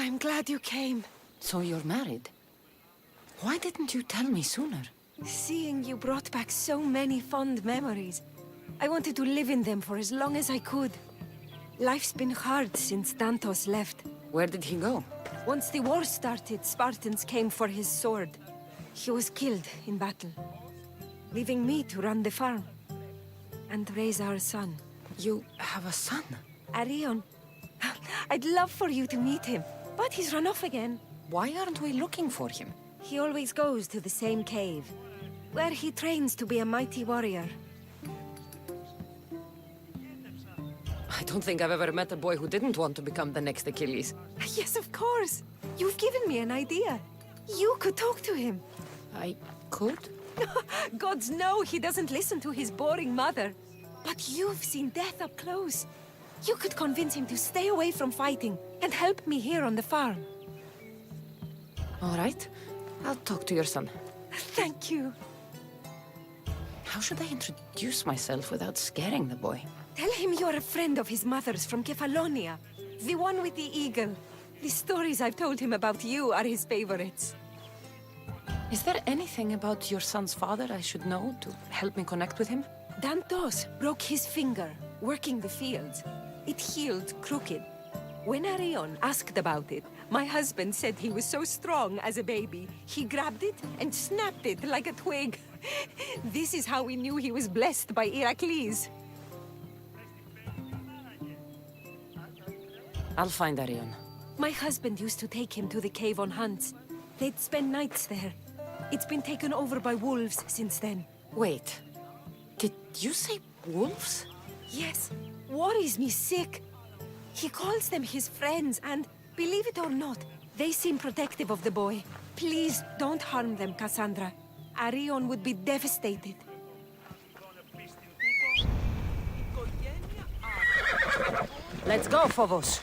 I'm glad you came. So you're married? Why didn't you tell me sooner? Seeing you brought back so many fond memories. I wanted to live in them for as long as I could. Life's been hard since Dantos left. Where did he go? Once the war started, Spartans came for his sword. He was killed in battle, leaving me to run the farm and raise our son. You have a son? Arion. I'd love for you to meet him, but he's run off again. Why aren't we looking for him? He always goes to the same cave, where he trains to be a mighty warrior. I don't think I've ever met a boy who didn't want to become the next Achilles. Yes, of course. You've given me an idea. You could talk to him. I could? Gods know he doesn't listen to his boring mother. But you've seen death up close. You could convince him to stay away from fighting and help me here on the farm. All right. I'll talk to your son. Thank you. How should I introduce myself without scaring the boy? Tell him you're a friend of his mother's from Kefalonia. The one with the eagle. The stories I've told him about you are his favorites. Is there anything about your son's father I should know to help me connect with him? Dantos broke his finger working the fields. It healed crooked. When Arion asked about it, my husband said he was so strong as a baby, he grabbed it and snapped it like a twig. This is how we knew he was blessed by Heracles. I'll find Arion. My husband used to take him to the cave on hunts. They'd spend nights there. It's been taken over by wolves since then. Wait. Did you say wolves? Yes, worries me sick. He calls them his friends and, believe it or not, they seem protective of the boy. Please don't harm them, Cassandra. Arion would be devastated. Let's go, Phobos.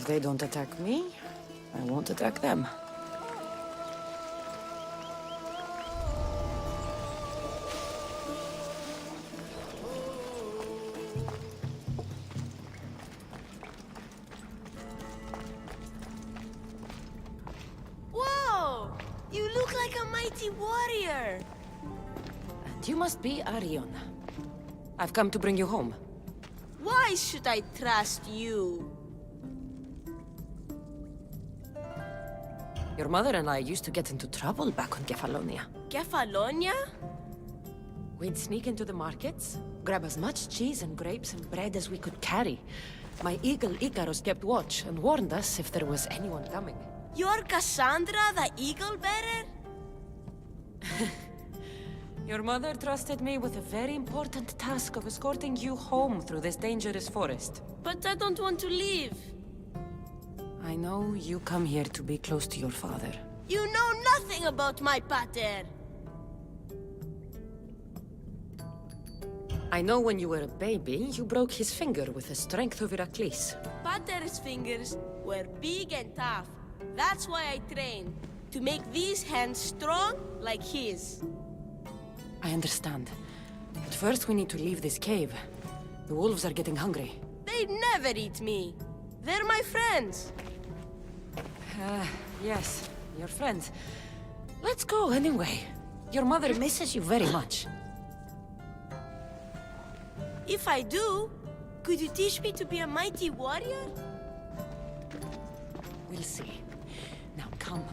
If they don't attack me, I won't attack them. Whoa! You look like a mighty warrior! And you must be Arion. I've come to bring you home. Why should I trust you? Your mother and I used to get into trouble back on Kefalonia. Kefalonia? We'd sneak into the markets, grab as much cheese and grapes and bread as we could carry. My eagle Icarus kept watch and warned us if there was anyone coming. You're Cassandra, the eagle bearer? Your mother trusted me with a very important task of escorting you home through this dangerous forest. But I don't want to leave. I know you come here to be close to your father. You know nothing about my pater. I know when you were a baby, you broke his finger with the strength of Heracles. Pater's fingers were big and tough. That's why I trained. To make these hands strong like his. I understand. But first we need to leave this cave. The wolves are getting hungry. They never eat me. They're my friends. Yes, your friends. Let's go anyway. Your mother misses you very much. If I do, could you teach me to be a mighty warrior? We'll see. Now come.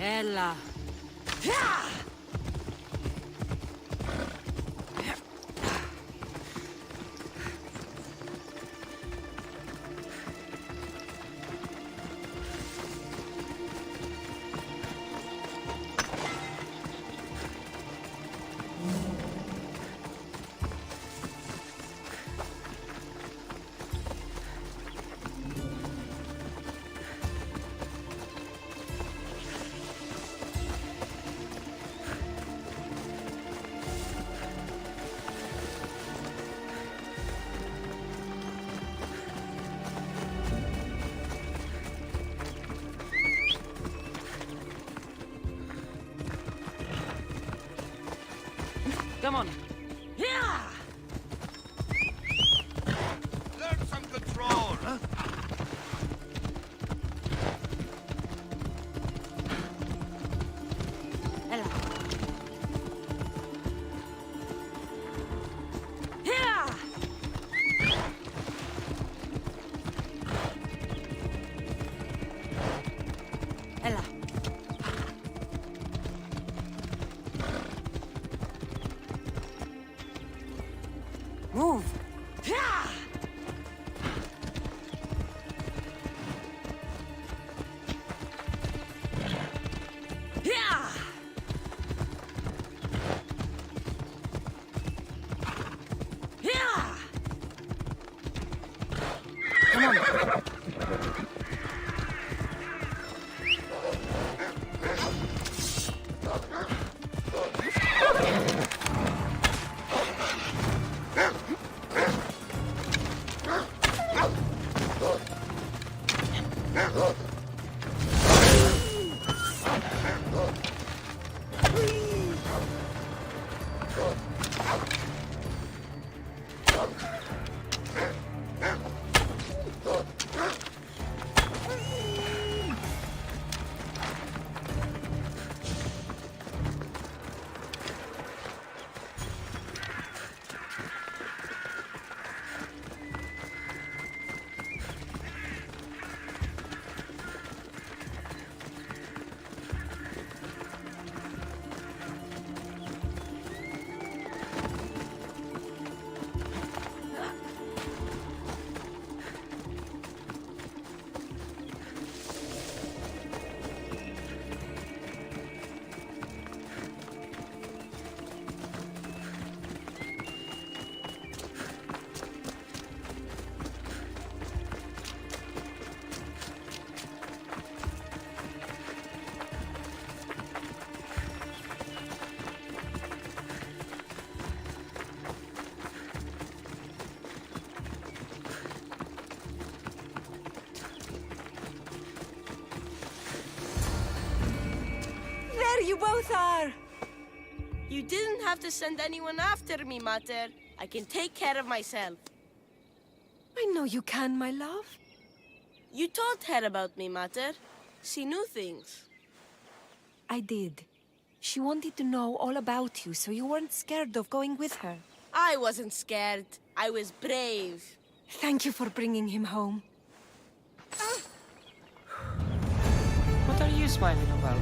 Ella. Come on. Yeah! Learn some control. Huh? Ella. Yeah! Ella. Move! Yeah! Yeah! Yeah! Come on. both are! You didn't have to send anyone after me, Mater. I can take care of myself. I know you can, my love. You told her about me, Mater. She knew things. I did. She wanted to know all about you, so you weren't scared of going with her. I wasn't scared. I was brave. Thank you for bringing him home. What are you smiling about?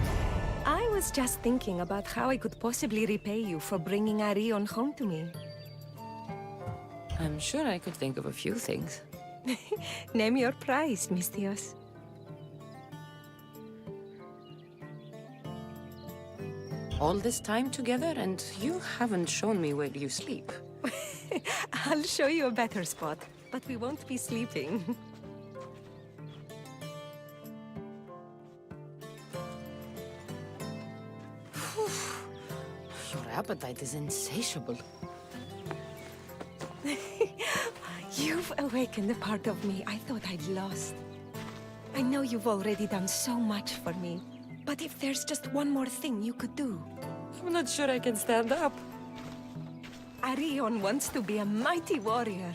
I was just thinking about how I could possibly repay you for bringing Arion home to me. I'm sure I could think of a few things. Name your price, Mistios. All this time together, and you haven't shown me where you sleep. I'll show you a better spot, but we won't be sleeping. Your appetite is insatiable. You've awakened a part of me I thought I'd lost. I know you've already done so much for me, but if there's just one more thing you could do. I'm not sure I can stand up. Arion wants to be a mighty warrior,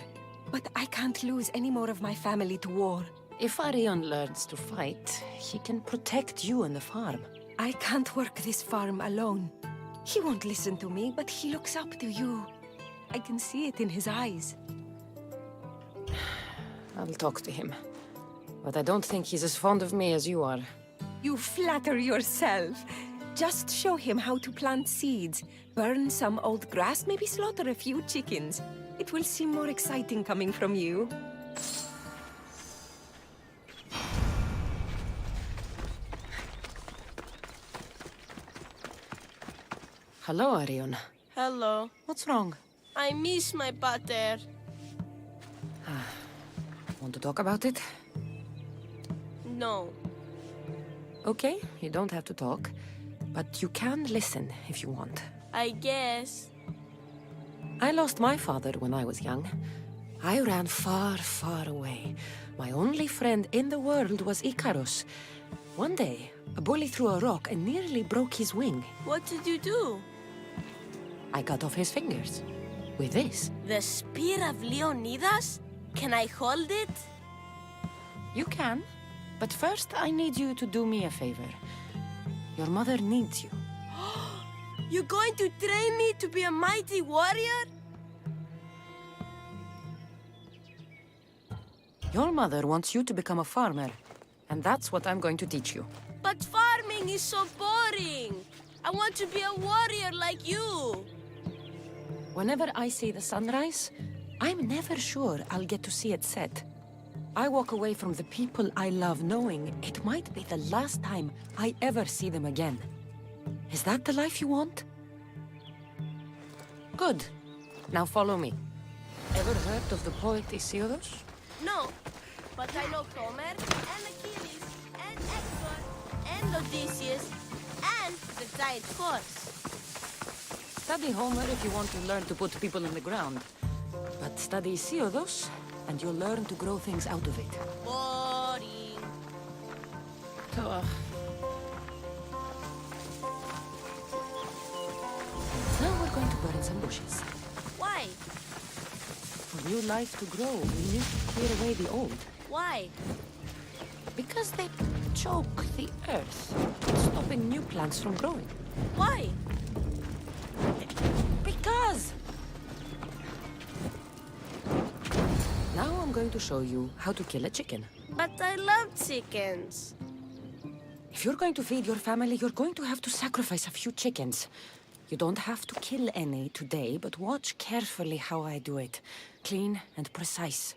but I can't lose any more of my family to war. If Arion learns to fight, he can protect you and the farm. I can't work this farm alone. He won't listen to me, but he looks up to you. I can see it in his eyes. I'll talk to him. But I don't think he's as fond of me as you are. You flatter yourself. Just show him how to plant seeds, burn some old grass, maybe slaughter a few chickens. It will seem more exciting coming from you. Hello, Arion. Hello. What's wrong? I miss my pater. Want to talk about it? No. Okay, you don't have to talk. But you can listen if you want. I guess. I lost my father when I was young. I ran far, far away. My only friend in the world was Icarus. One day, a bully threw a rock and nearly broke his wing. What did you do? I cut off his fingers. With this. The spear of Leonidas? Can I hold it? You can. But first, I need you to do me a favor. Your mother needs you. You're going to train me to be a mighty warrior? Your mother wants you to become a farmer. And that's what I'm going to teach you. But farming is so boring. I want to be a warrior like you. Whenever I see the sunrise, I'm never sure I'll get to see it set. I walk away from the people I love knowing it might be the last time I ever see them again. Is that the life you want? Good. Now follow me. Ever heard of the poet Isildur? No, but I know Homer, and Achilles, and Hector, and Odysseus, and the giant horse. Study Homer if you want to learn to put people in the ground. But study Isildur, and you'll learn to grow things out of it. Boring. Now we're going to burn some bushes. Why? For new life to grow, we need to clear away the old. Why? Because they choke the earth, stopping new plants from growing. Why? Because! Now I'm going to show you how to kill a chicken. But I love chickens. If you're going to feed your family, you're going to have to sacrifice a few chickens. You don't have to kill any today, but watch carefully how I do it. Clean and precise.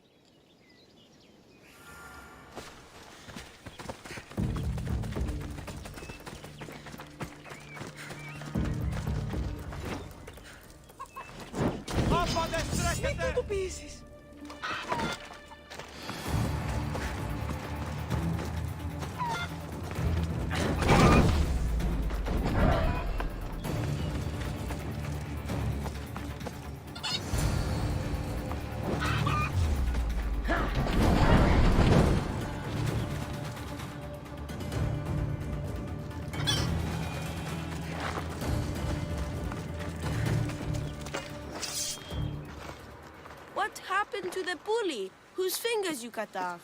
happened to the bully whose fingers you cut off?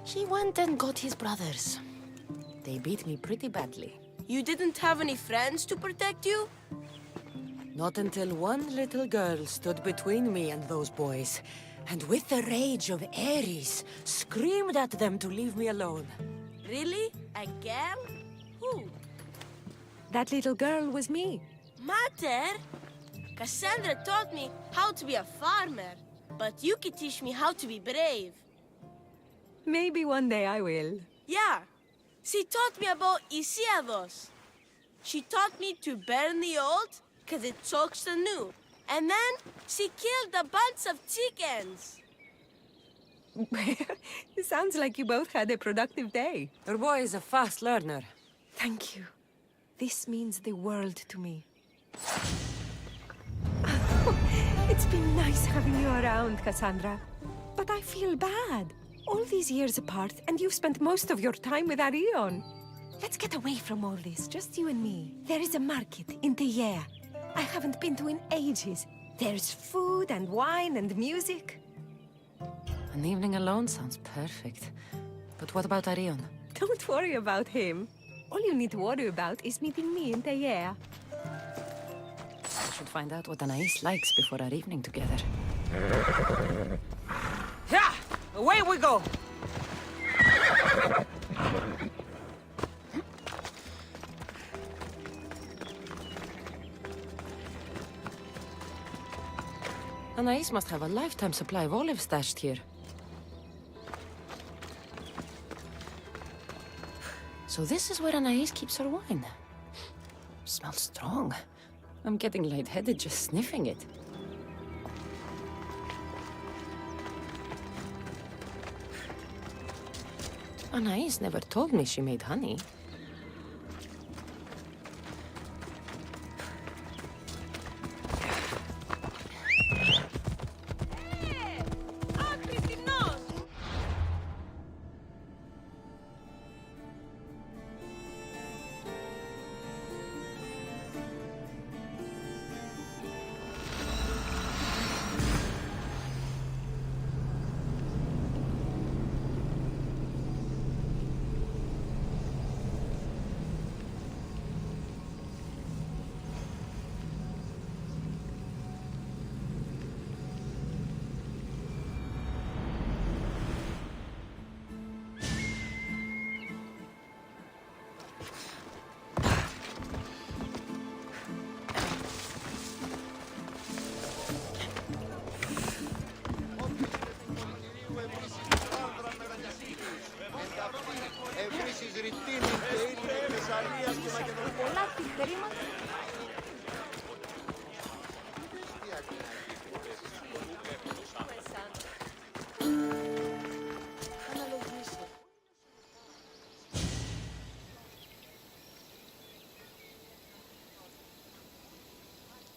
He went and got his brothers. They beat me pretty badly. You didn't have any friends to protect you? Not until one little girl stood between me and those boys, and with the rage of Ares, screamed at them to leave me alone. Really? A girl? Who? That little girl was me. Mater? Cassandra taught me how to be a farmer, but you could teach me how to be brave. Maybe one day I will. Yeah, she taught me about Isiados. She taught me to burn the old, because it chokes the new. And then she killed a bunch of chickens. It sounds like you both had a productive day. Your boy is a fast learner. Thank you. This means the world to me. It's been nice having you around, Cassandra. But I feel bad. All these years apart, and you've spent most of your time with Arion. Let's get away from all this, just you and me. There is a market in Teia. I haven't been to in ages. There's food and wine and music. An evening alone sounds perfect. But what about Arion? Don't worry about him. All you need to worry about is meeting me in Teia. I should find out what Anais likes before our evening together. Yeah! Away we go! Anais must have a lifetime supply of olives stashed here. So this is where Anais keeps her wine. Smells strong. I'm getting lightheaded just sniffing it. Anais never told me she made honey.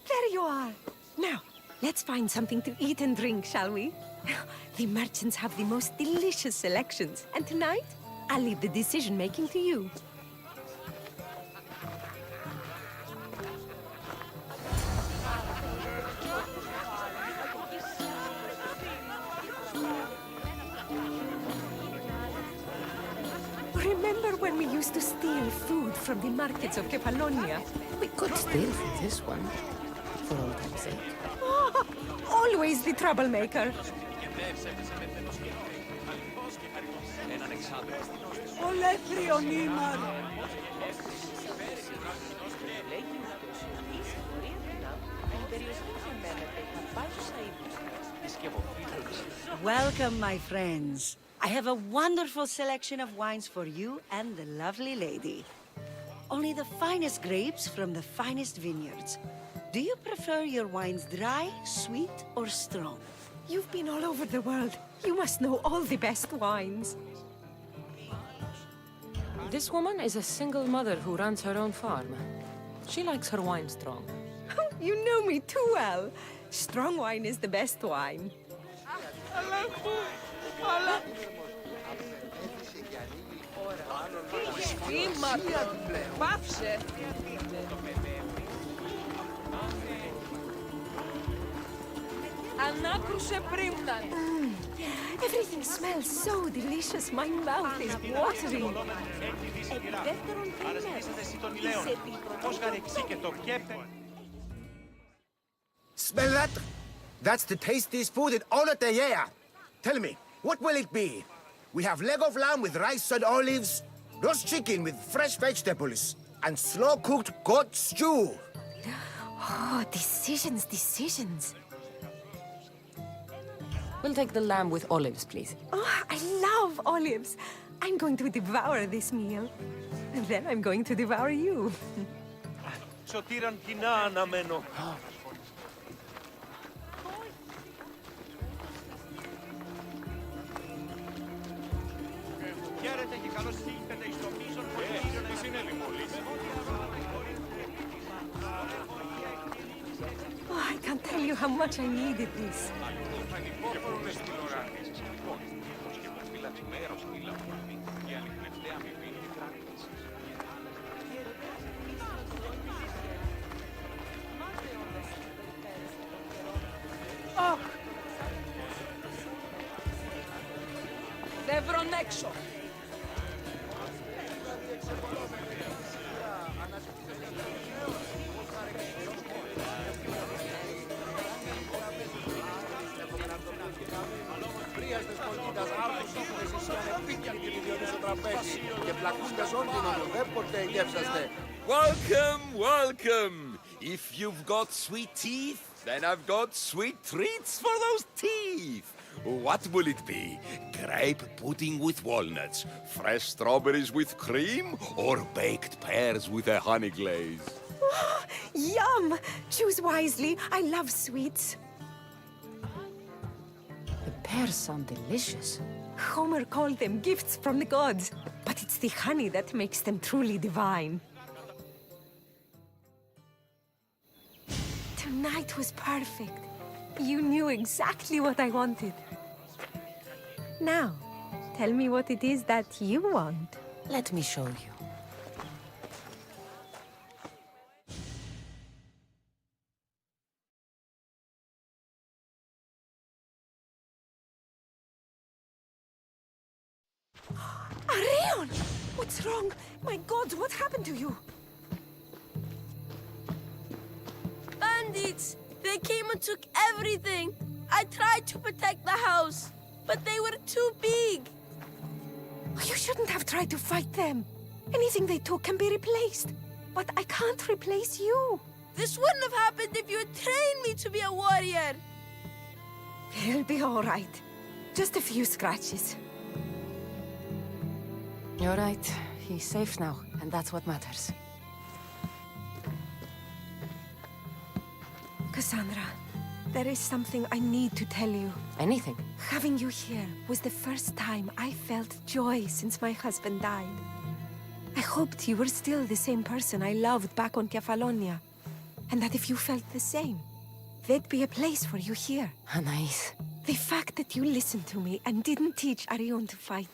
There you are. Now, let's find something to eat and drink, shall we? The merchants have the most delicious selections. And tonight, I'll leave the decision-making to you. Remember when we used to steal food from the markets of Kefalonia? We could steal from this one, for old time's sake. Oh, always the troublemaker. Welcome, my friends. I have a wonderful selection of wines for you and the lovely lady. Only the finest grapes from the finest vineyards. Do you prefer your wines dry, sweet, or strong? You've been all over the world. You must know all the best wines. This woman is a single mother who runs her own farm. She likes her wine strong. You know me too well. Strong wine is the best wine. Everything smells so delicious. My mouth is watering. Smell that? That's the tastiest food in all of the year. Tell me, what will it be? We have leg of lamb with rice and olives, roast chicken with fresh vegetables, and slow-cooked goat stew. Oh, decisions, decisions. We'll take the lamb with olives, please. Oh, I love olives. I'm going to devour this meal. And then I'm going to devour you. Σωτήραν κοινά αναμένω. Χαίρετε και καλώς ήλθατε στο μείζον πολιτήριο να συνέβη μόλις. Oh, I can't tell you how much I needed this. Oh! Devron έξω! Welcome, welcome! If you've got sweet teeth, then I've got sweet treats for those teeth. What will it be? Grape pudding with walnuts, fresh strawberries with cream, or baked pears with a honey glaze? Oh, yum! Choose wisely. I love sweets. The pears sound delicious. Homer called them gifts from the gods. But it's the honey that makes them truly divine. Tonight was perfect. You knew exactly what I wanted. Now, tell me what it is that you want. Let me show you. Arion! What's wrong? My God, what happened to you? Bandits! They came and took everything. I tried to protect the house, but they were too big. You shouldn't have tried to fight them. Anything they took can be replaced. But I can't replace you. This wouldn't have happened if you had trained me to be a warrior. It'll be all right. Just a few scratches. You're right. He's safe now, and that's what matters. Cassandra, there is something I need to tell you. Anything. Having you here was the first time I felt joy since my husband died. I hoped you were still the same person I loved back on Kefalonia. And that if you felt the same, there'd be a place for you here. Anais. The fact that you listened to me and didn't teach Arion to fight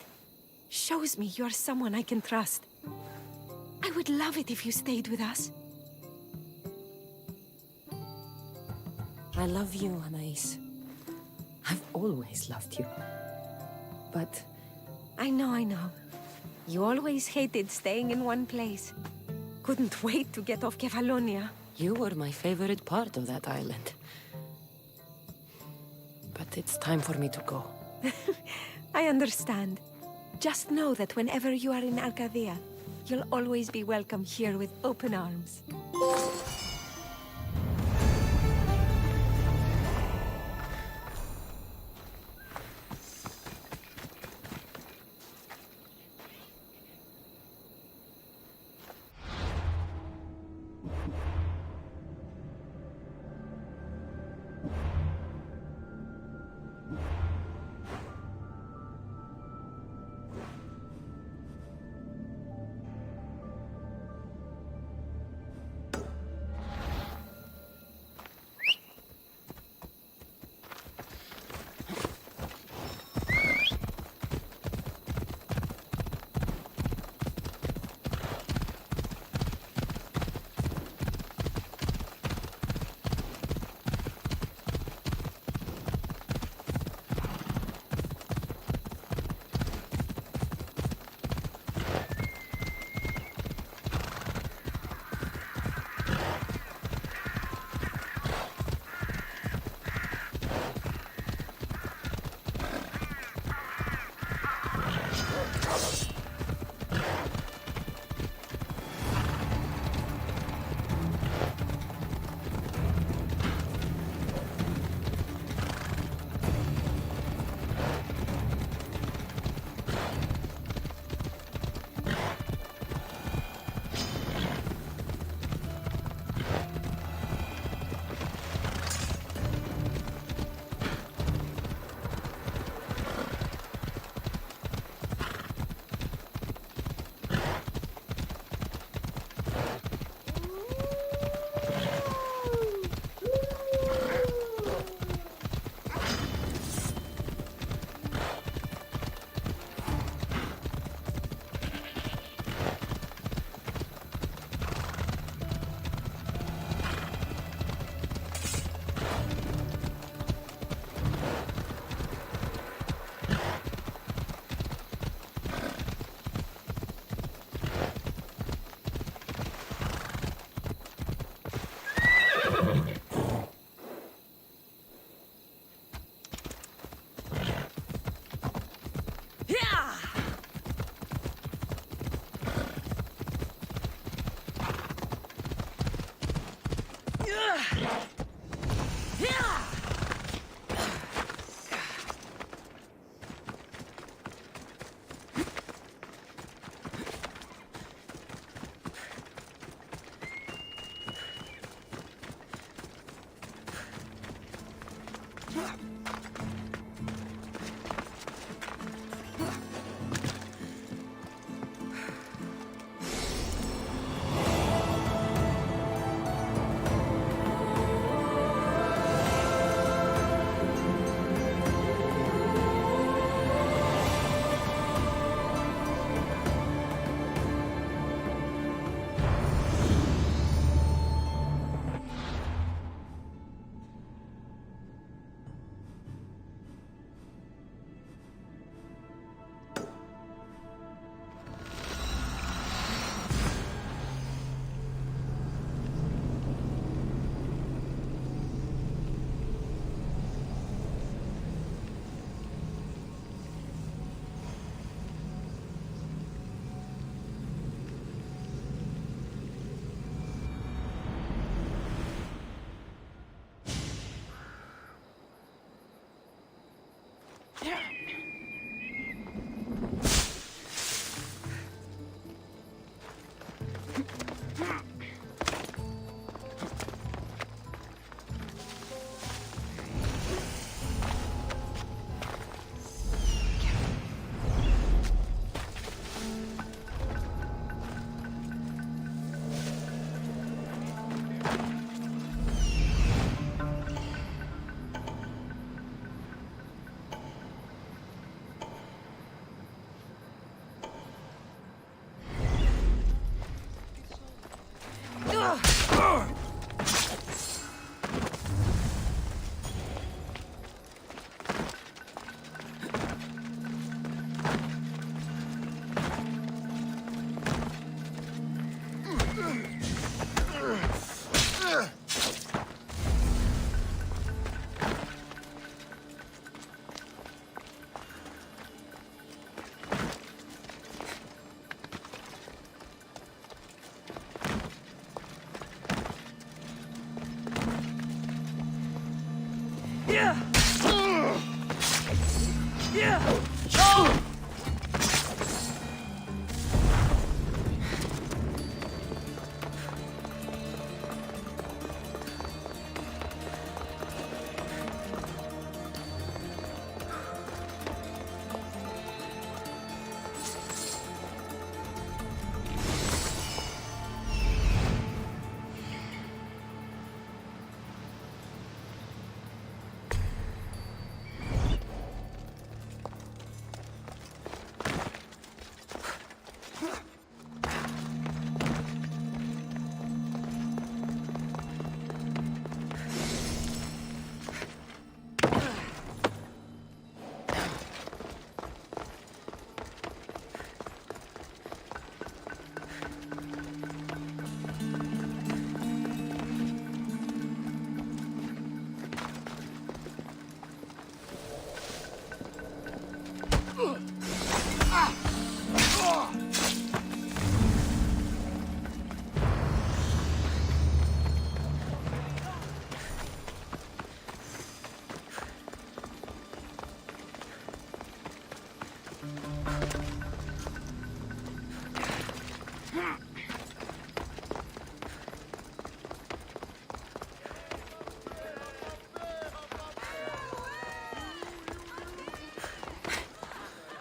shows me you're someone I can trust. I would love it if you stayed with us. I love you, Anais. I've always loved you. But I know. You always hated staying in one place. Couldn't wait to get off Kefalonia. you were my favorite part of that island. But it's time for me to go. I understand. Just know that whenever you are in Arcadia, you'll always be welcome here with open arms.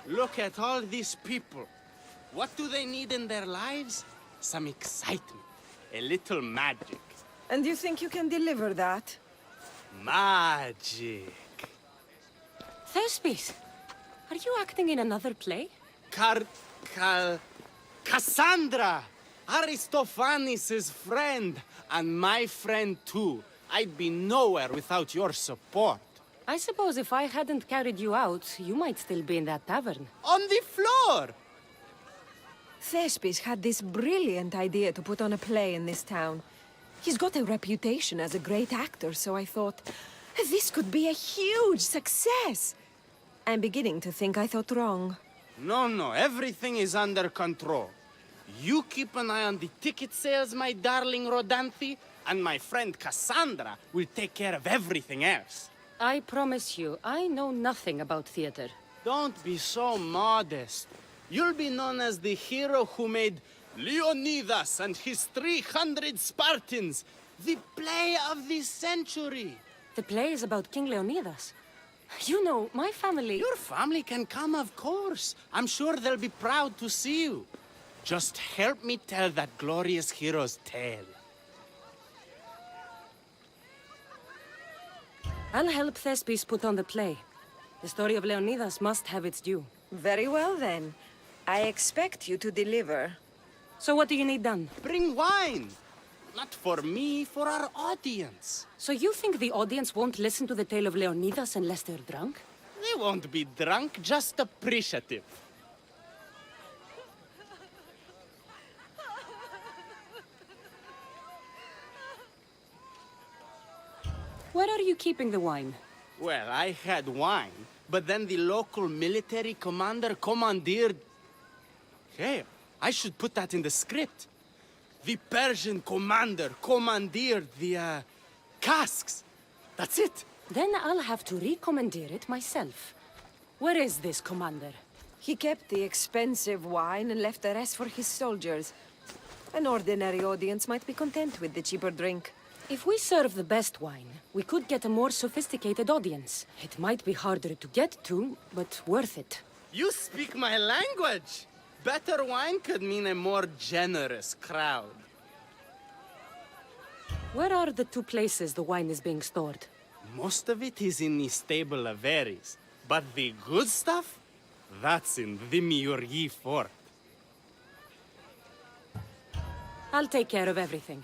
Look at all these people. What do they need in their lives? Some excitement. A little magic. And you think you can deliver that? Magic. Thespis, are you acting in another play? Cassandra! Aristophanes' friend, and my friend too. I'd be nowhere without your support. I suppose if I hadn't carried you out, you might still be in that tavern. On the floor! Thespis had this brilliant idea to put on a play in this town. He's got a reputation as a great actor, so I thought, this could be a huge success. I'm beginning to think I thought wrong. No, everything is under control. You keep an eye on the ticket sales, my darling Rodanthe, and my friend Cassandra will take care of everything else. I promise you, I know nothing about theater. Don't be so modest. You'll be known as the hero who made Leonidas and his 300 Spartans the play of the century. The play is about King Leonidas. You know, my family... Your family can come, of course. I'm sure they'll be proud to see you. Just help me tell that glorious hero's tale. I'll help Thespis put on the play. The story of Leonidas must have its due. Very well, then. I expect you to deliver. So what do you need done? Bring wine! Not for me, for our audience. So you think the audience won't listen to the tale of Leonidas unless they're drunk? They won't be drunk, just appreciative. Where are you keeping the wine? Well, I had wine, but then the local military commander commandeered... Hey, I should put that in the script. The Persian commander commandeered the, casks. That's it. Then I'll have to recommandeer it myself. Where is this commander? He kept the expensive wine and left the rest for his soldiers. An ordinary audience might be content with the cheaper drink. If we serve the best wine, we could get a more sophisticated audience. It might be harder to get to, but worth it. You speak my language. Better wine could mean a more generous crowd. Where are the two places the wine is being stored? Most of it is in the stable of Ares, but the good stuff, that's in the Miurgi fort. I'll take care of everything.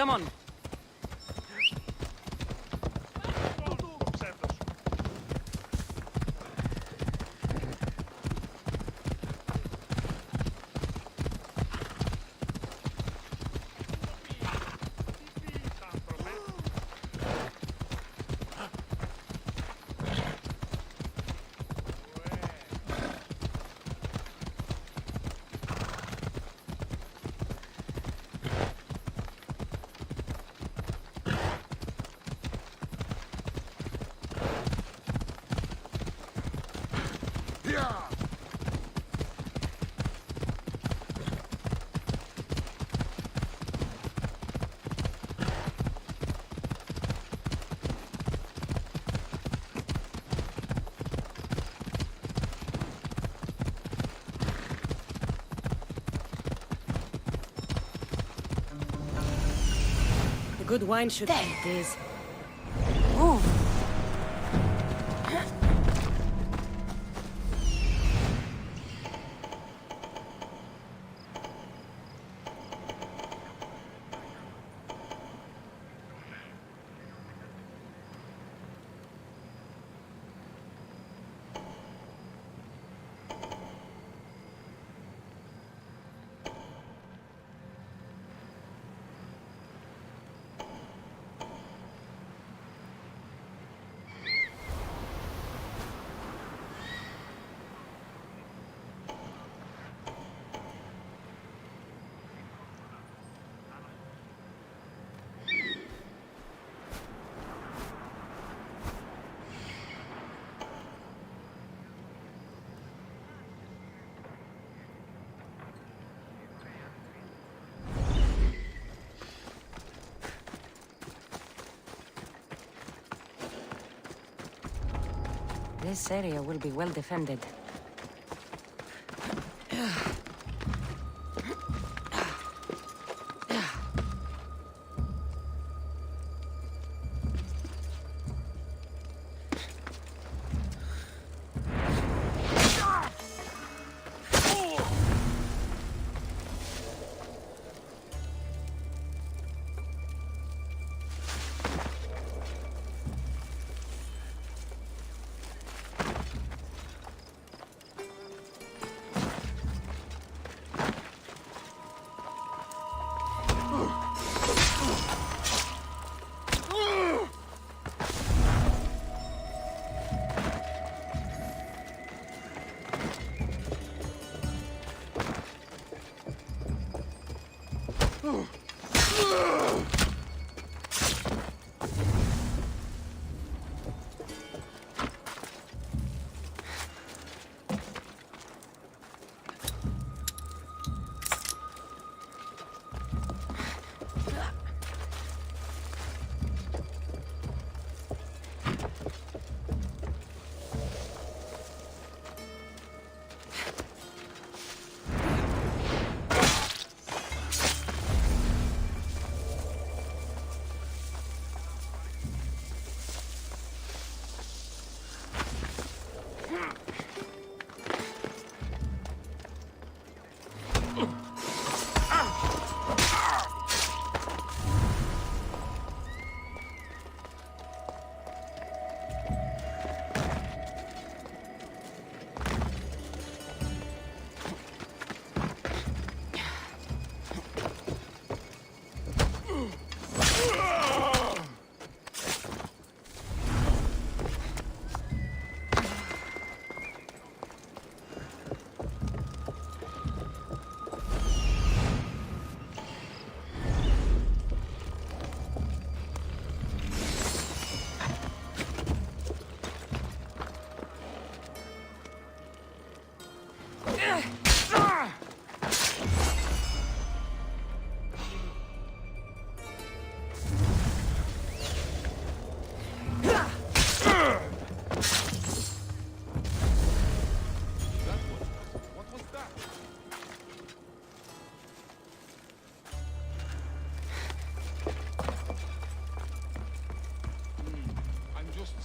Come on. The good wine should... There it is. Oh. This area will be well defended.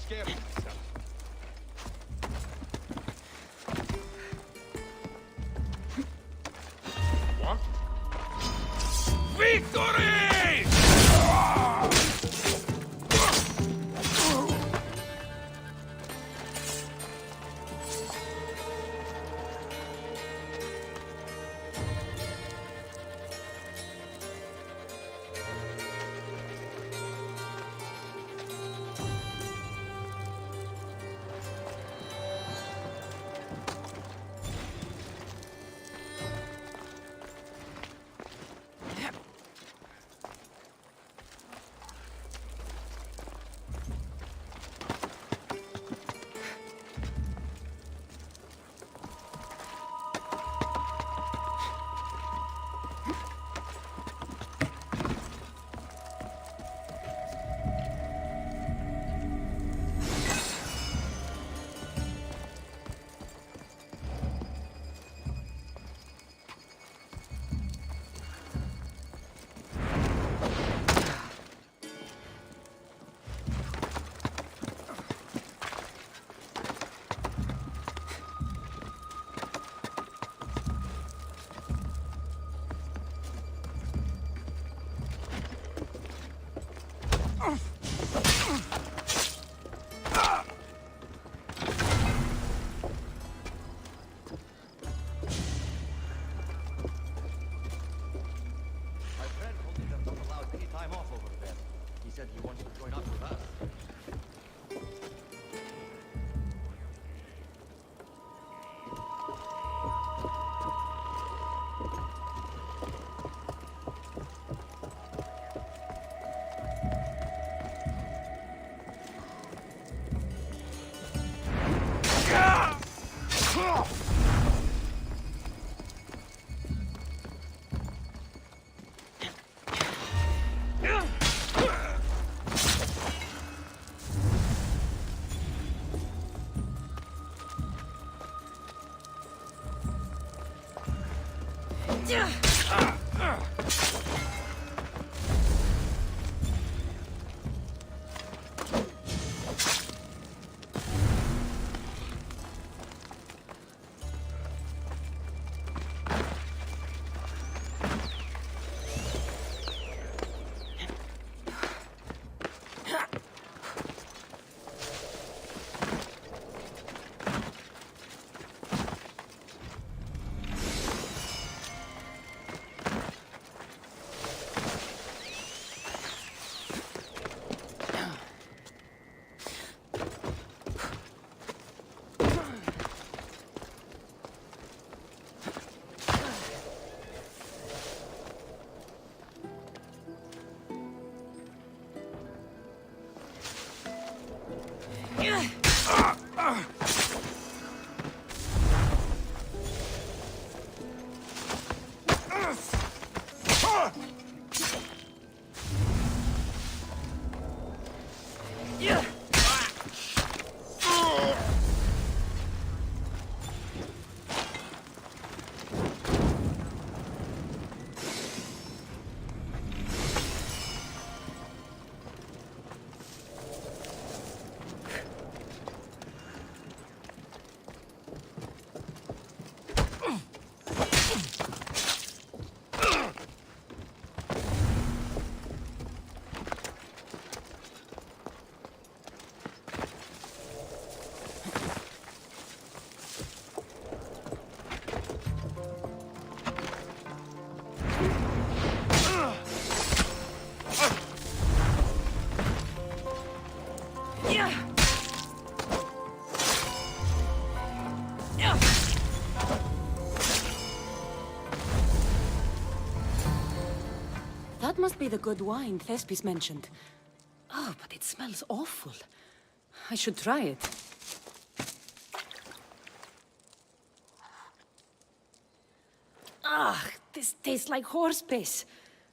scaring myself. What? Victory! That must be the good wine Thespis mentioned. Oh, but it smells awful. I should try it. Ah, this tastes like horse piss.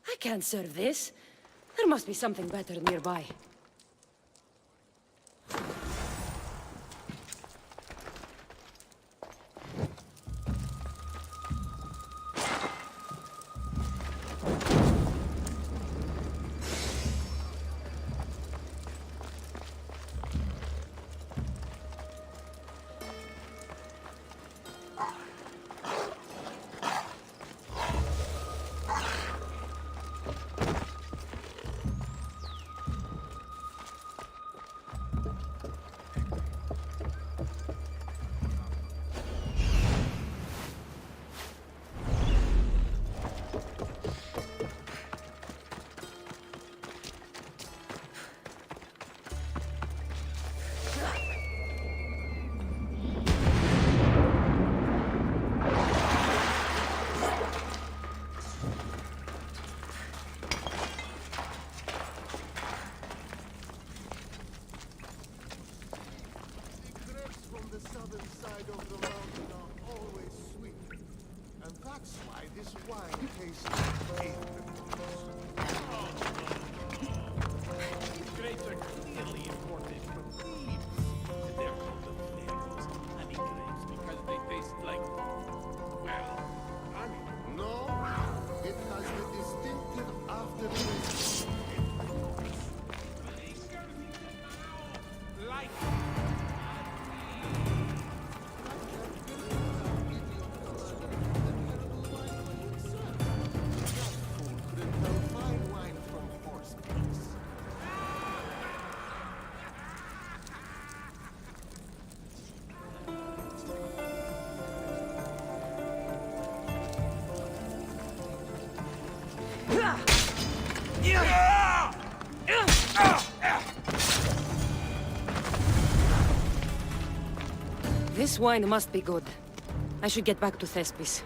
I can't serve this. There must be something better nearby. Grapes are clearly imported from Thebes. They're called the flavors, honey grapes, because they taste like, well, honey. No, it has the distinctive aftertaste. Like Couldn't tell fine wine from horse piss. This wine must be good. I should get back to Thespis.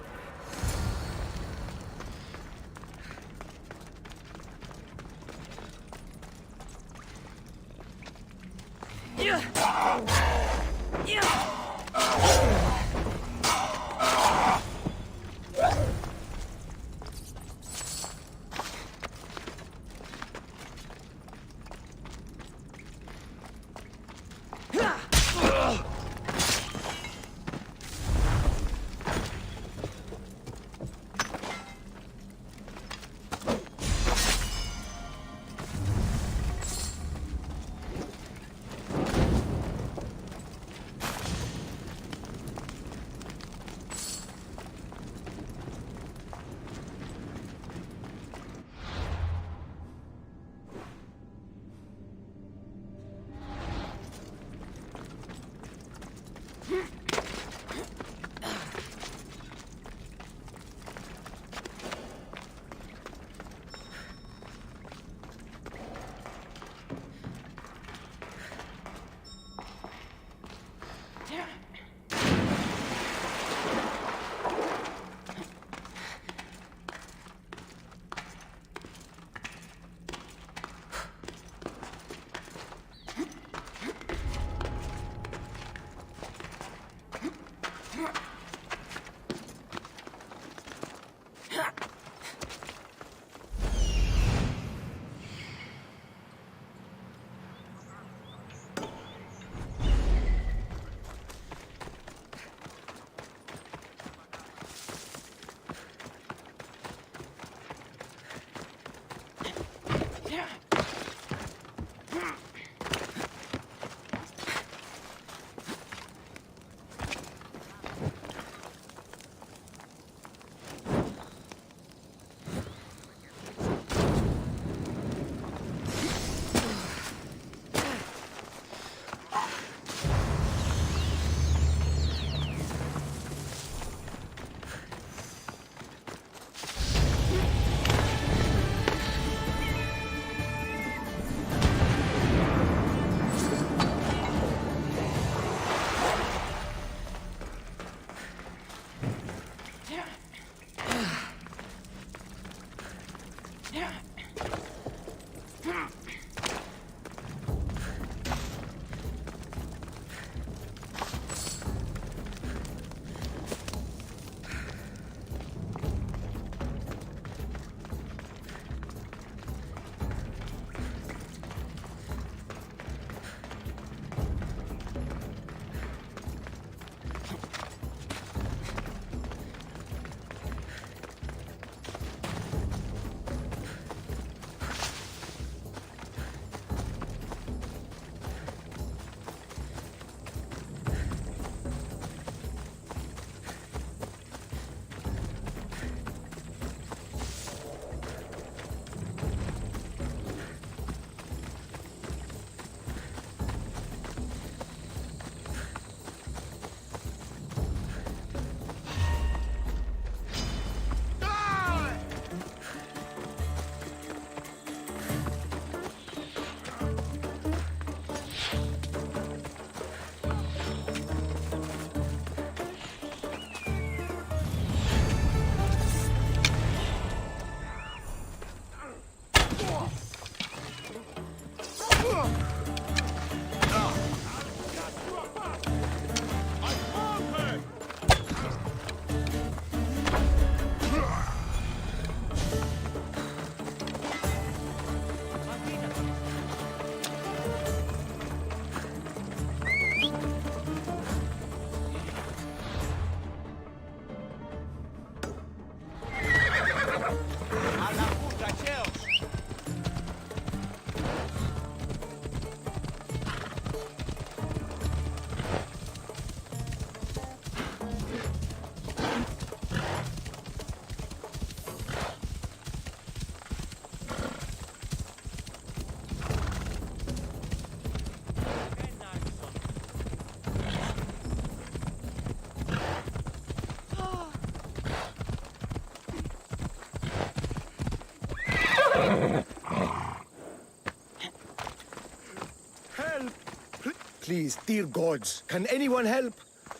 Please, dear gods, can anyone help?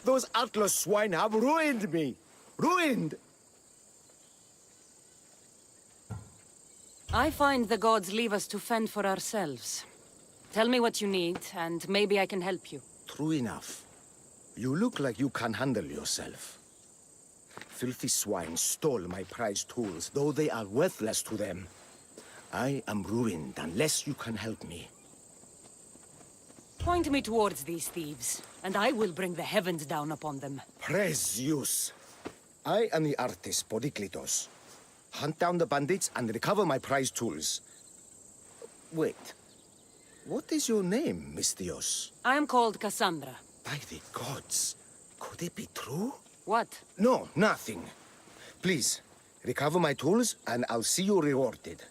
Those Atlas swine have ruined me. Ruined! I find the gods leave us to fend for ourselves. Tell me what you need, and maybe I can help you. True enough. You look like you can handle yourself. Filthy swine stole my prized tools, though they are worthless to them. I am ruined unless you can help me. Point me towards these thieves, and I will bring the heavens down upon them. Praise Zeus. I am the artist Podiklitos. Hunt down the bandits and recover my prized tools. Wait. What is your name, Mystios? I am called Cassandra. By the gods. Could it be true? What? No, nothing. Please, recover my tools and I'll see you rewarded.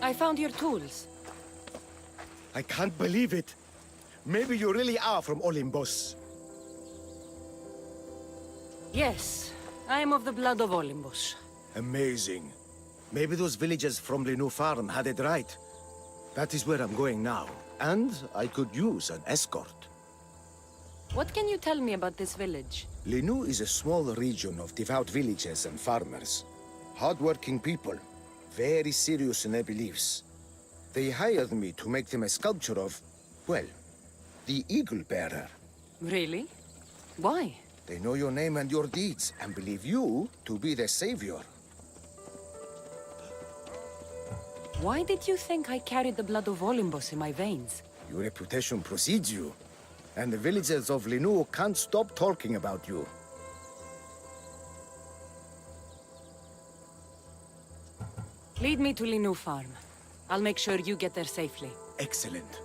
I found your tools. I can't believe it. Maybe you really are from Olympus. Yes, I am of the blood of Olympus. Amazing. Maybe those villagers from the new farm had it right. That is where I'm going now. And I could use an escort. What can you tell me about this village? Linu is a small region of devout villagers and farmers. Hard-working people, very serious in their beliefs. They hired me to make them a sculpture of, well, the Eagle Bearer. Really? Why? They know your name and your deeds, and believe you to be their savior. Why did you think I carried the blood of Olympus in my veins? Your reputation precedes you, and the villagers of Linu can't stop talking about you. Lead me to Linu Farm. I'll make sure you get there safely. Excellent.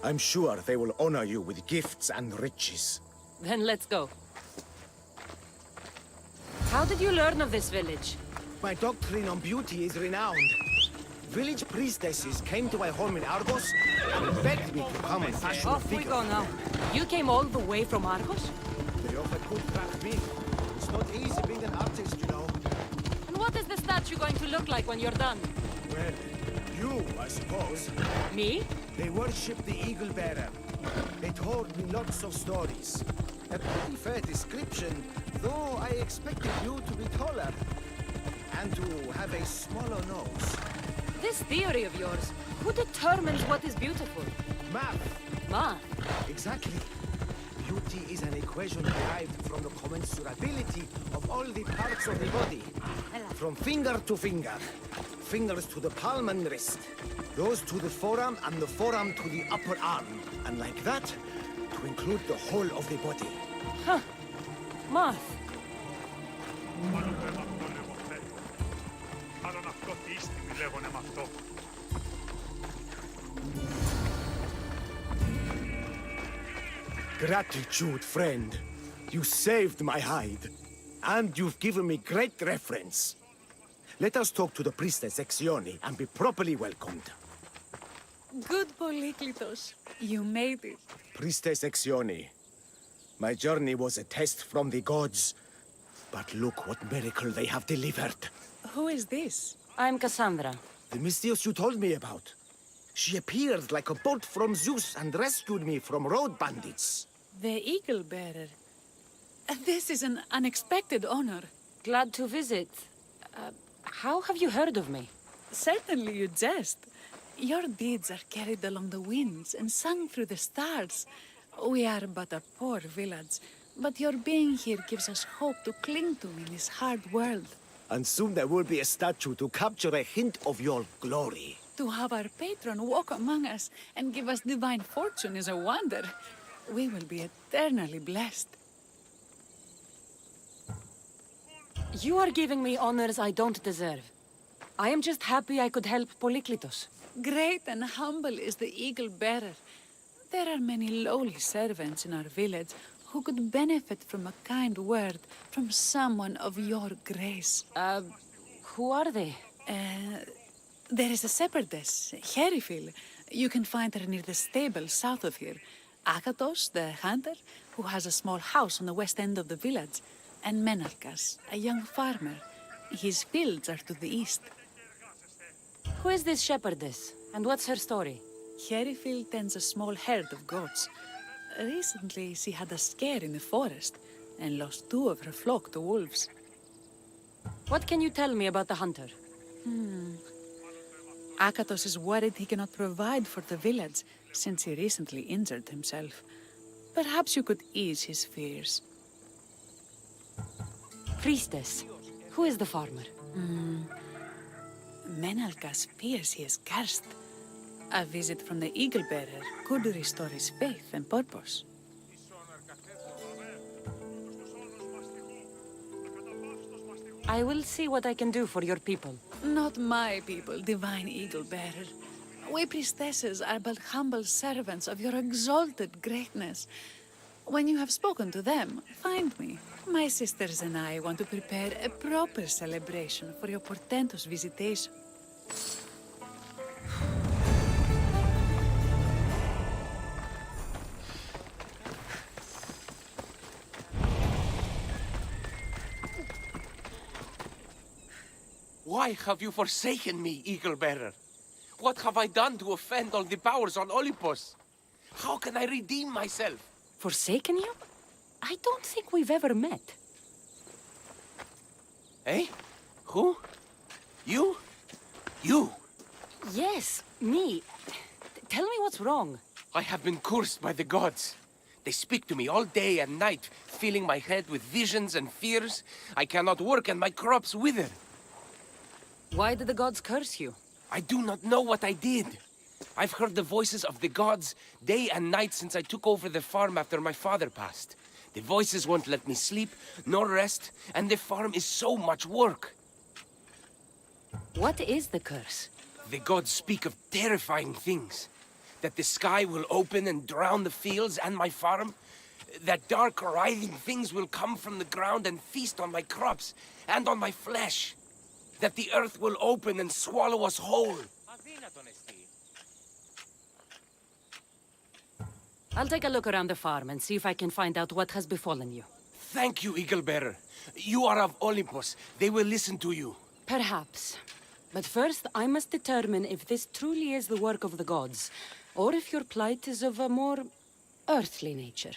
I'm sure they will honor you with gifts and riches. Then let's go. How did you learn of this village? My doctrine on beauty is renowned. Village priestesses came to my home in Argos and begged me to come and fashion a Off we figure. go now. You came all the way from Argos? They offered good craft meat. It's not easy being an artist, you know. And what is the statue going to look like when you're done? Well, you, I suppose. Me? They worship the Eagle Bearer. They told me lots of stories. A pretty fair description, though I expected you to be taller. And to have a smaller nose. This theory of yours, who determines what is beautiful? Math. Math. Exactly. Beauty is an equation derived from the commensurability of all the parts of the body. From finger to finger. Fingers to the palm and wrist. Those to the forearm and the forearm to the upper arm. And like that, to include the whole of the body. Huh. Math. Gratitude, friend. You saved my hide. And you've given me great reference. Let us talk to the priestess Exione and be properly welcomed. Good Polyklitos. You made it. Priestess Exione, my journey was a test from the gods. But look what miracle they have delivered. Who is this? I'm Cassandra. The Mystios you told me about. She appeared like a bolt from Zeus and rescued me from road bandits. The Eagle Bearer. This is an unexpected honor. Glad to visit. How have you heard of me? Certainly you jest. Your deeds are carried along the winds and sung through the stars. We are but a poor village, but your being here gives us hope to cling to in this hard world. And soon there will be a statue to capture a hint of your glory. To have our patron walk among us and give us divine fortune is a wonder. We will be eternally blessed. You are giving me honors I don't deserve. I am just happy I could help Polyklitos. Great and humble is the Eagle Bearer. There are many lowly servants in our village who could benefit from a kind word from someone of your grace. Who are they? There is a shepherdess, Herifil. You can find her near the stable south of here. Akatos, the hunter, who has a small house on the west end of the village. And Menalkas, a young farmer. His fields are to the east. Who is this shepherdess? And what's her story? Herifil tends a small herd of goats. Recently, she had a scare in the forest and lost 2 of her flock to wolves. What can you tell me about the hunter? Akatos is worried he cannot provide for the village since he recently injured himself. Perhaps you could ease his fears. Priestess. Who is the farmer? Menalkas fears he is cursed. A visit from the Eagle Bearer could restore his faith and purpose. I will see what I can do for your people. Not my people, divine Eagle Bearer. We priestesses are but humble servants of your exalted greatness. When you have spoken to them, find me. My sisters and I want to prepare a proper celebration for your portentous visitation. Why have you forsaken me, Eagle Bearer? What have I done to offend all the powers on Olympus? How can I redeem myself? Forsaken you? I don't think we've ever met. Eh? Who? You? You! Yes, me. Tell me what's wrong. I have been cursed by the gods. They speak to me all day and night, filling my head with visions and fears. I cannot work and my crops wither. Why did the gods curse you? I do not know what I did. I've heard the voices of the gods day and night since I took over the farm after my father passed. The voices won't let me sleep, nor rest, and the farm is so much work. What is the curse? The gods speak of terrifying things. That the sky will open and drown the fields and my farm. That dark, writhing things will come from the ground and feast on my crops and on my flesh. That the earth will open and swallow us whole. I'll take a look around the farm and see if I can find out what has befallen you. Thank you, Eagle Bearer. You are of Olympus. They will listen to you. Perhaps. But first, I must determine if this truly is the work of the gods, or if your plight is of a more earthly nature.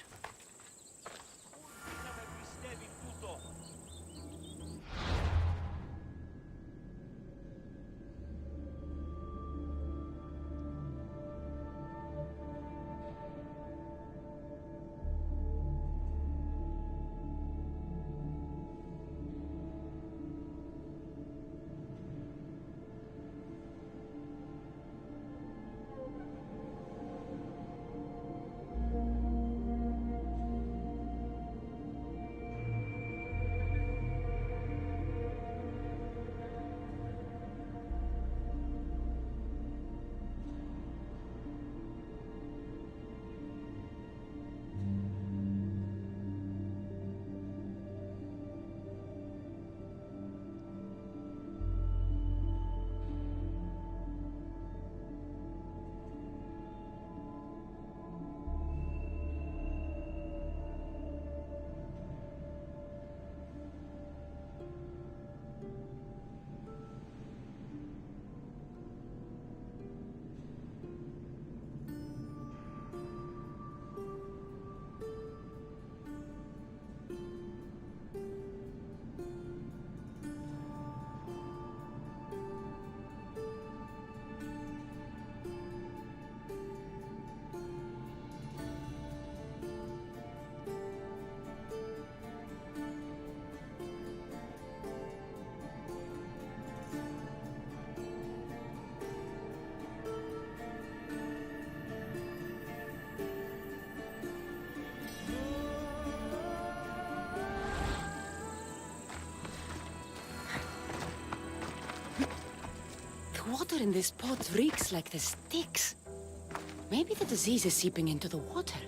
The water in this pot reeks like the sticks. Maybe the disease is seeping into the water.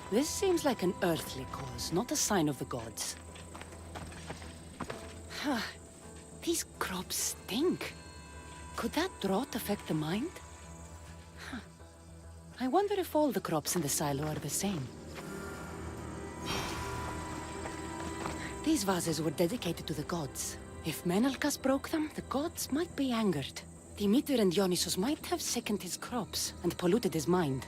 This seems like an earthly cause, not a sign of the gods. These crops stink. Could that drought affect the mind? I wonder if all the crops in the silo are the same. These vases were dedicated to the gods. If Menalcas broke them, the gods might be angered. Demeter and Dionysus might have sickened his crops and polluted his mind.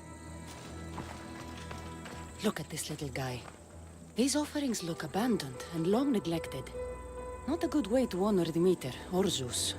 Look at this little guy. These offerings look abandoned and long neglected. Not a good way to honor Demeter or Zeus.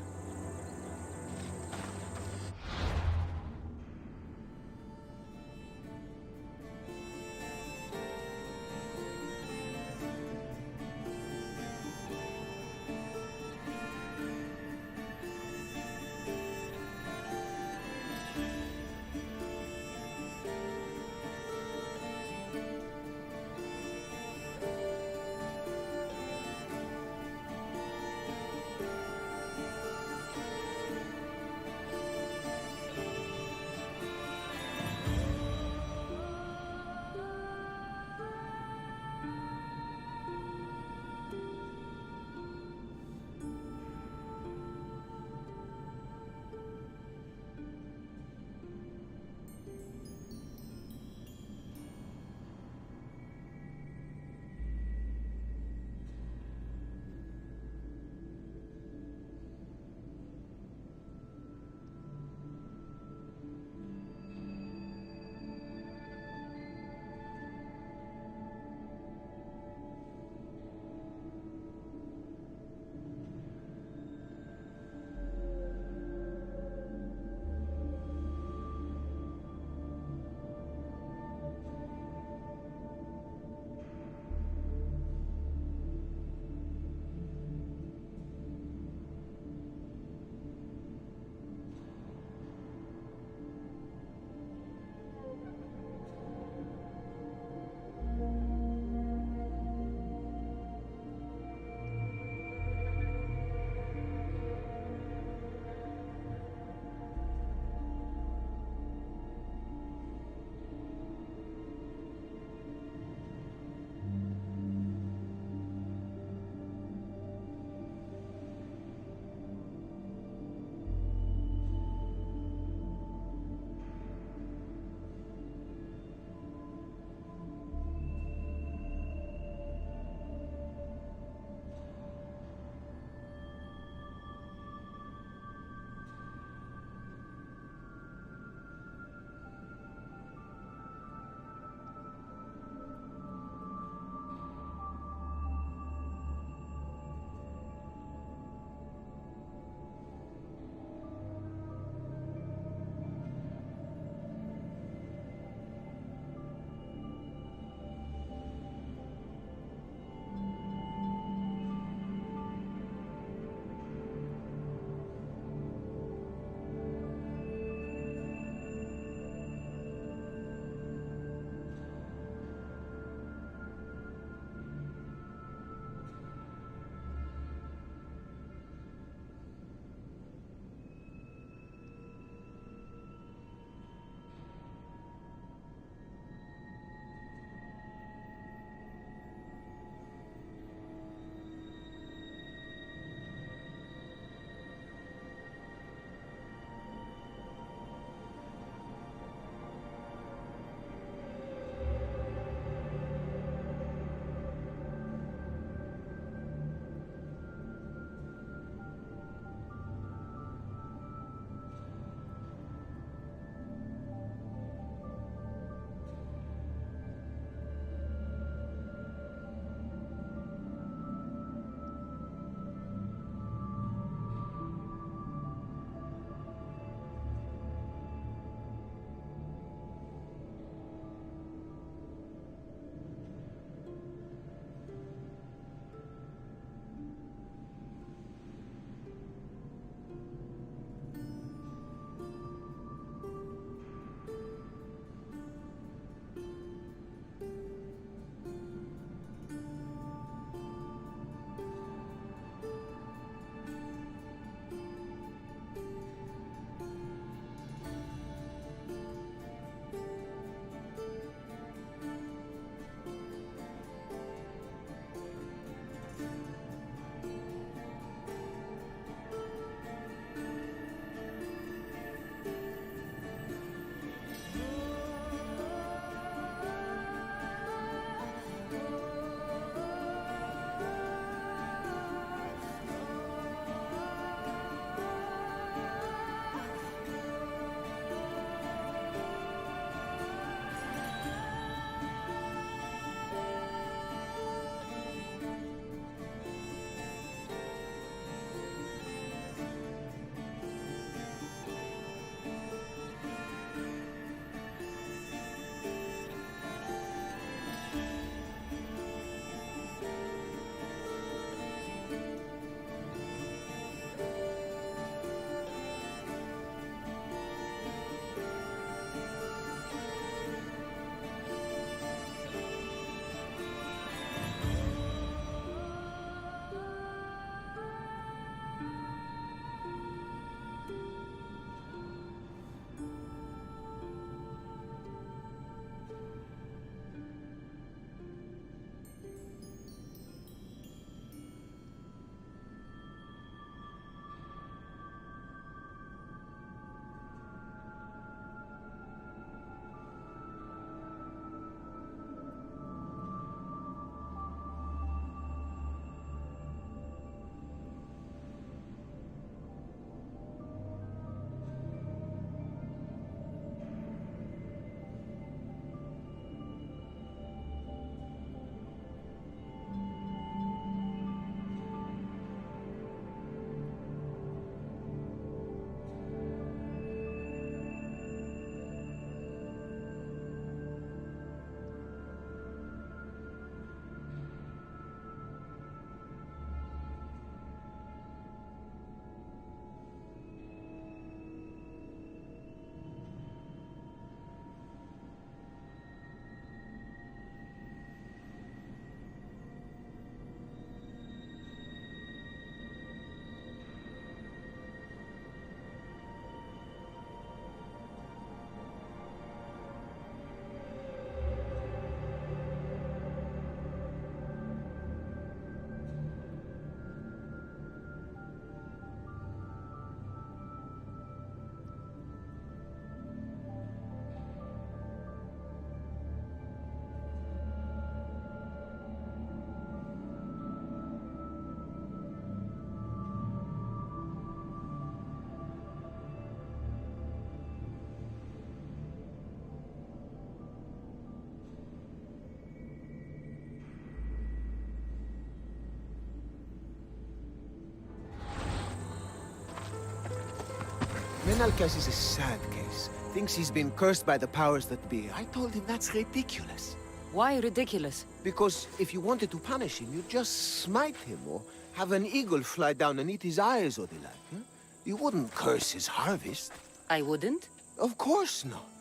Menalcas is a sad case. Thinks he's been cursed by the powers that be. I told him that's ridiculous. Why ridiculous? Because if you wanted to punish him, you'd just smite him or have an eagle fly down and eat his eyes or the like. Huh? You wouldn't curse his harvest. I wouldn't. Of course not.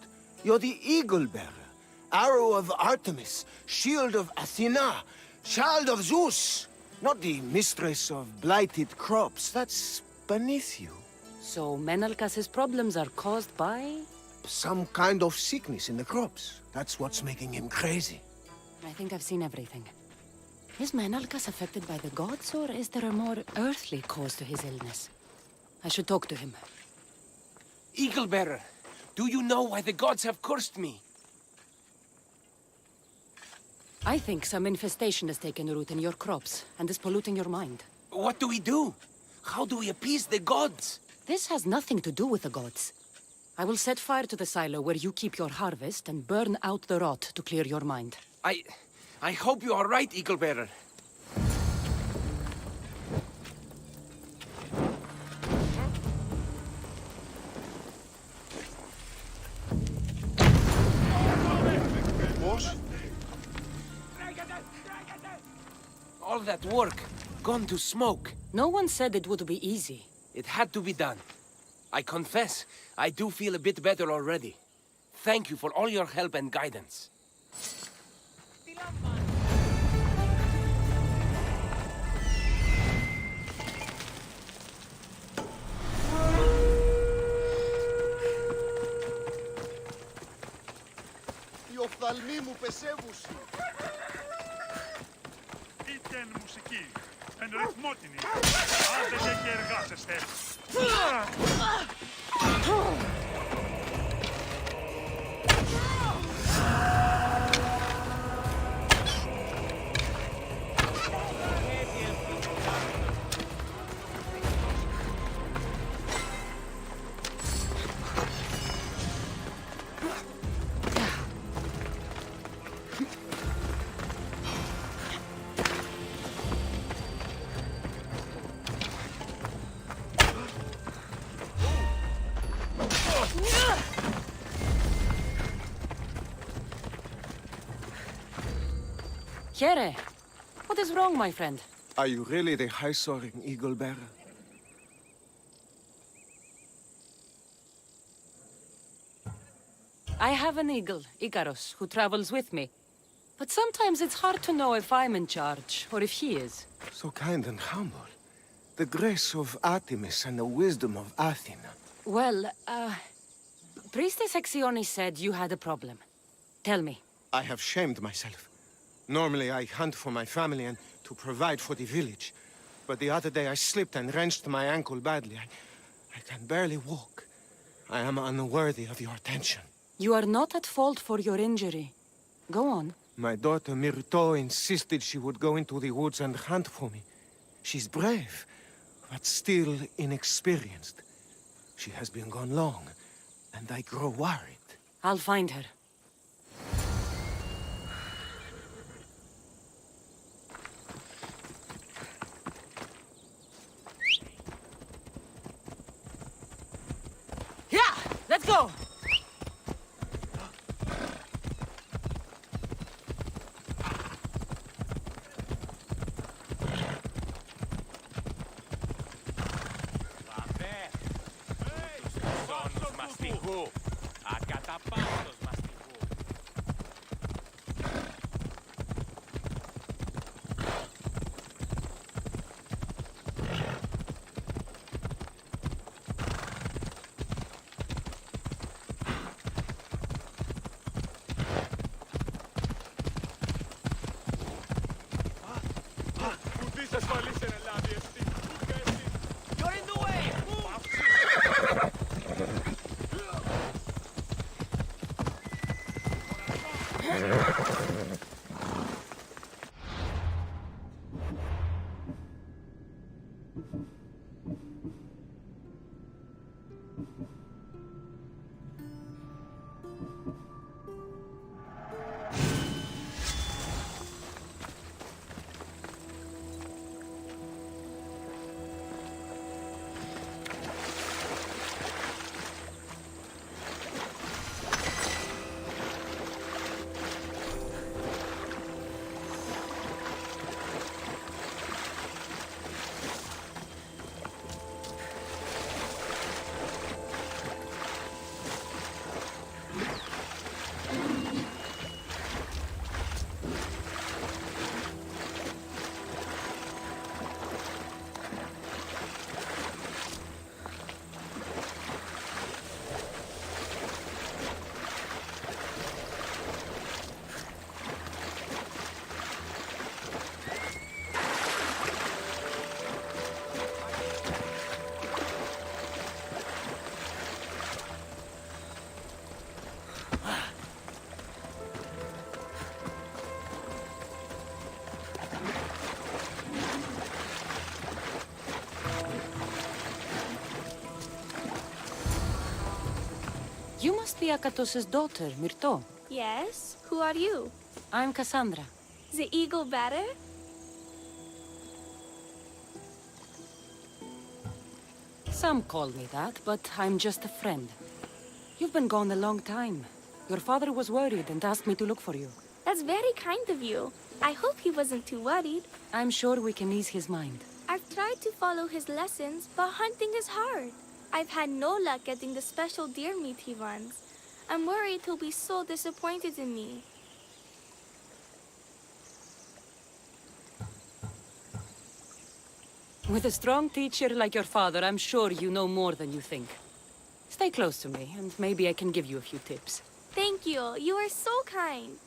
You're the eagle bearer. Arrow of Artemis, shield of Athena, child of Zeus. Not the mistress of blighted crops. That's beneath you. So Menalcas's problems are caused by... Some kind of sickness in the crops. That's what's making him crazy. I think I've seen everything. Is Menalcas affected by the gods, or is there a more earthly cause to his illness? I should talk to him. Eagle Bearer, do you know why the gods have cursed me? I think some infestation has taken root in your crops, and is polluting your mind. What do we do? How do we appease the gods? This has nothing to do with the gods. I will set fire to the silo where you keep your harvest and burn out the rot to clear your mind. I hope you are right, Eagle Bearer. All that work, gone to smoke. No one said it would be easy. It had to be done. I confess, I do feel a bit better already. Thank you for all your help and guidance. Οι οφθαλμοί μου πεσεύουσι. Ήτεν μουσική, εν ρυθμότινη. Άντε και εργάσεστε. Here, what is wrong, my friend? Are you really the high-soaring eagle bearer? I have an eagle, Icarus, who travels with me. But sometimes it's hard to know if I'm in charge, or if he is. So kind and humble. The grace of Artemis and the wisdom of Athena. Well, Priestess Exione said you had a problem. Tell me. I have shamed myself. Normally I hunt for my family and to provide for the village. But the other day I slipped and wrenched my ankle badly. I can barely walk. I am unworthy of your attention. You are not at fault for your injury. Go on. My daughter Myrto insisted she would go into the woods and hunt for me. She's brave, but still inexperienced. She has been gone long, and I grow worried. I'll find her. Yeah! Let's go! Ακαταπάντως μαστιγού. Ουδής ασφαλής εν ελάβει εσύ. You're in the way! must be Akatos' daughter, Myrto. Yes? Who are you? I'm Cassandra. The eagle better? Some call me that, but I'm just a friend. You've been gone a long time. Your father was worried and asked me to look for you. That's very kind of you. I hope he wasn't too worried. I'm sure we can ease his mind. I've tried to follow his lessons, but hunting is hard. I've had no luck getting the special deer meat he wants. I'm worried he'll be so disappointed in me. With a strong teacher like your father, I'm sure you know more than you think. Stay close to me, and maybe I can give you a few tips. Thank you. You are so kind.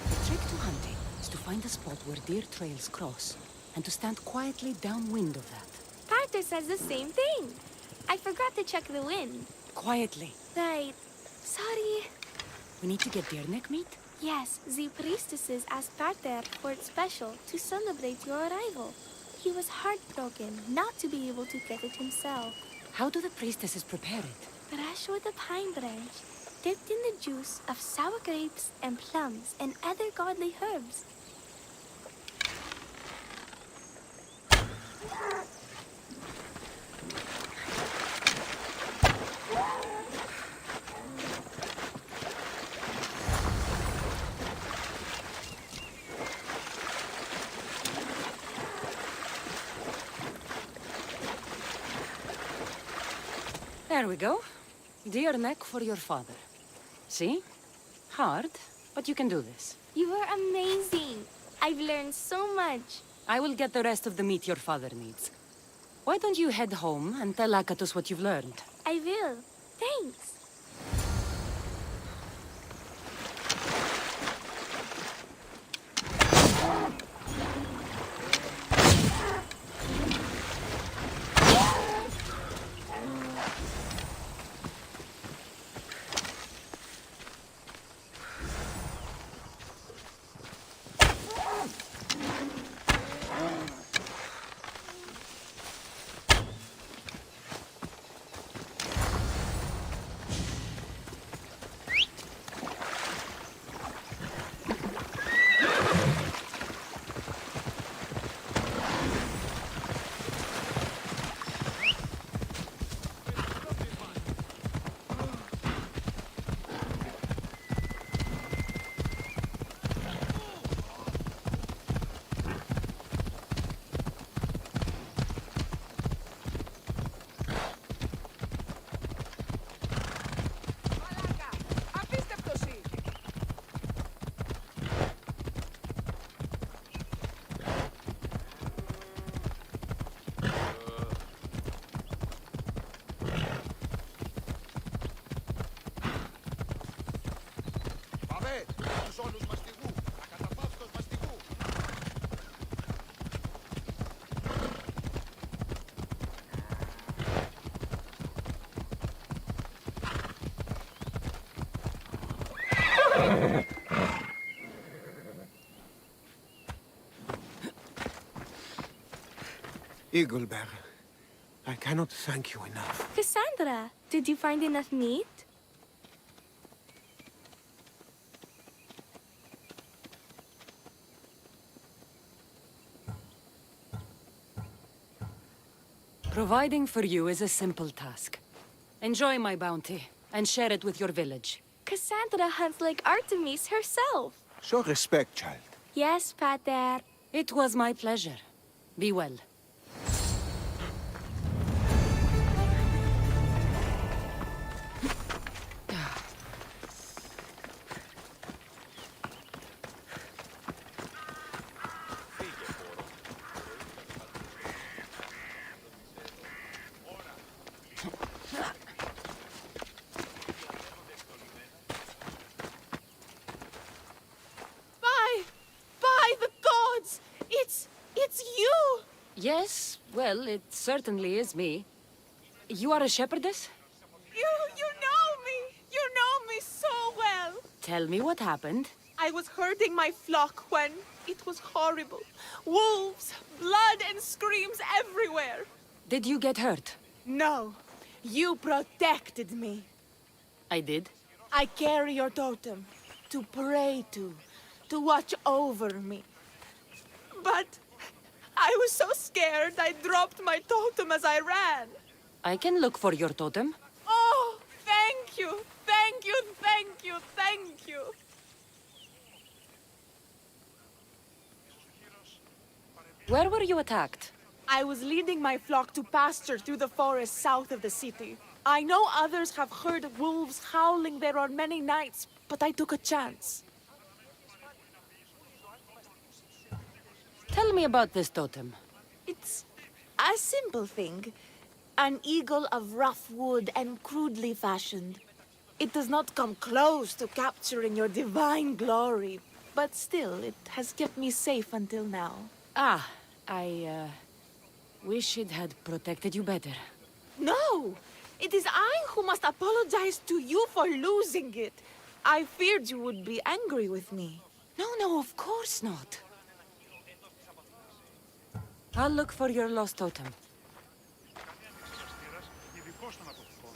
The trick to hunting is to find a spot where deer trails cross, and to stand quietly downwind of that. Parker says the same thing. I forgot to check the wind. Quietly. Right. Sorry. We need to get deer neck meat? Yes, the priestesses asked Parter for it special to celebrate your arrival. He was heartbroken not to be able to get it himself. How do the priestesses prepare it? Fresh with a pine branch, dipped in the juice of sour grapes and plums and other godly herbs. There we go. Deer neck for your father. See? Hard, but you can do this. You are amazing. I've learned so much. I will get the rest of the meat your father needs. Why don't you head home and tell Akatos what you've learned? I will. Thanks. Eaglebearer, I cannot thank you enough. Cassandra, did you find enough meat? Providing for you is a simple task. Enjoy my bounty, and share it with your village. Cassandra hunts like Artemis herself. Show respect, child. Yes, Pater. It was my pleasure. Be well. By the gods! It's you! Yes, well, it certainly is me. You are a shepherdess? You know me! You know me so well! Tell me what happened. I was herding my flock when it was horrible. Wolves, blood and screams everywhere. Did you get hurt? No, you protected me. I did. I carry your totem to pray to watch over me. But I was so scared I dropped my totem as I ran. I can look for your totem. Oh, thank you, thank you, thank you, thank you. Where were you attacked? I was leading my flock to pasture through the forest south of the city. I know others have heard wolves howling there on many nights, but I took a chance. Tell me about this totem. It's a simple thing. An eagle of rough wood and crudely fashioned. It does not come close to capturing your divine glory, but still, it has kept me safe until now. Ah, I wish it had protected you better. No! It is I who must apologize to you for losing it. I feared you would be angry with me. No, of course not. I'll look for your lost totem. Ειδικός των αποθηκών.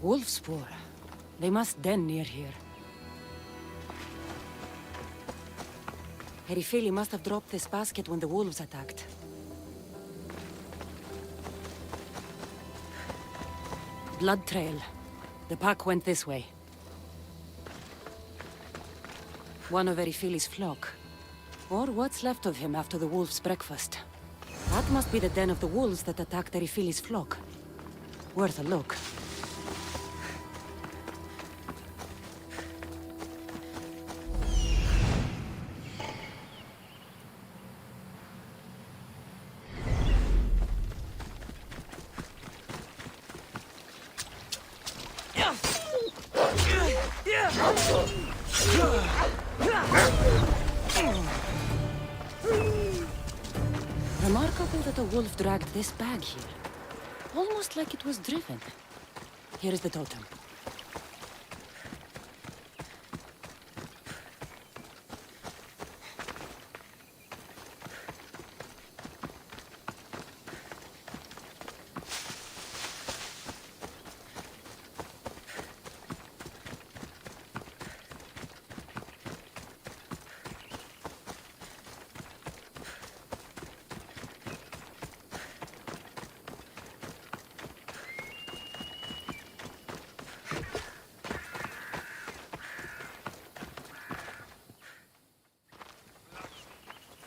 Wolf spoor. They must den near here. Herifili must have dropped this basket when the wolves attacked. Blood trail. The pack went this way. One of Erifili's flock. Or what's left of him after the wolf's breakfast. That must be the den of the wolves that attacked Erifili's flock. Worth a look. Remarkable that a wolf dragged this bag here. Almost like it was driven. Here is the totem.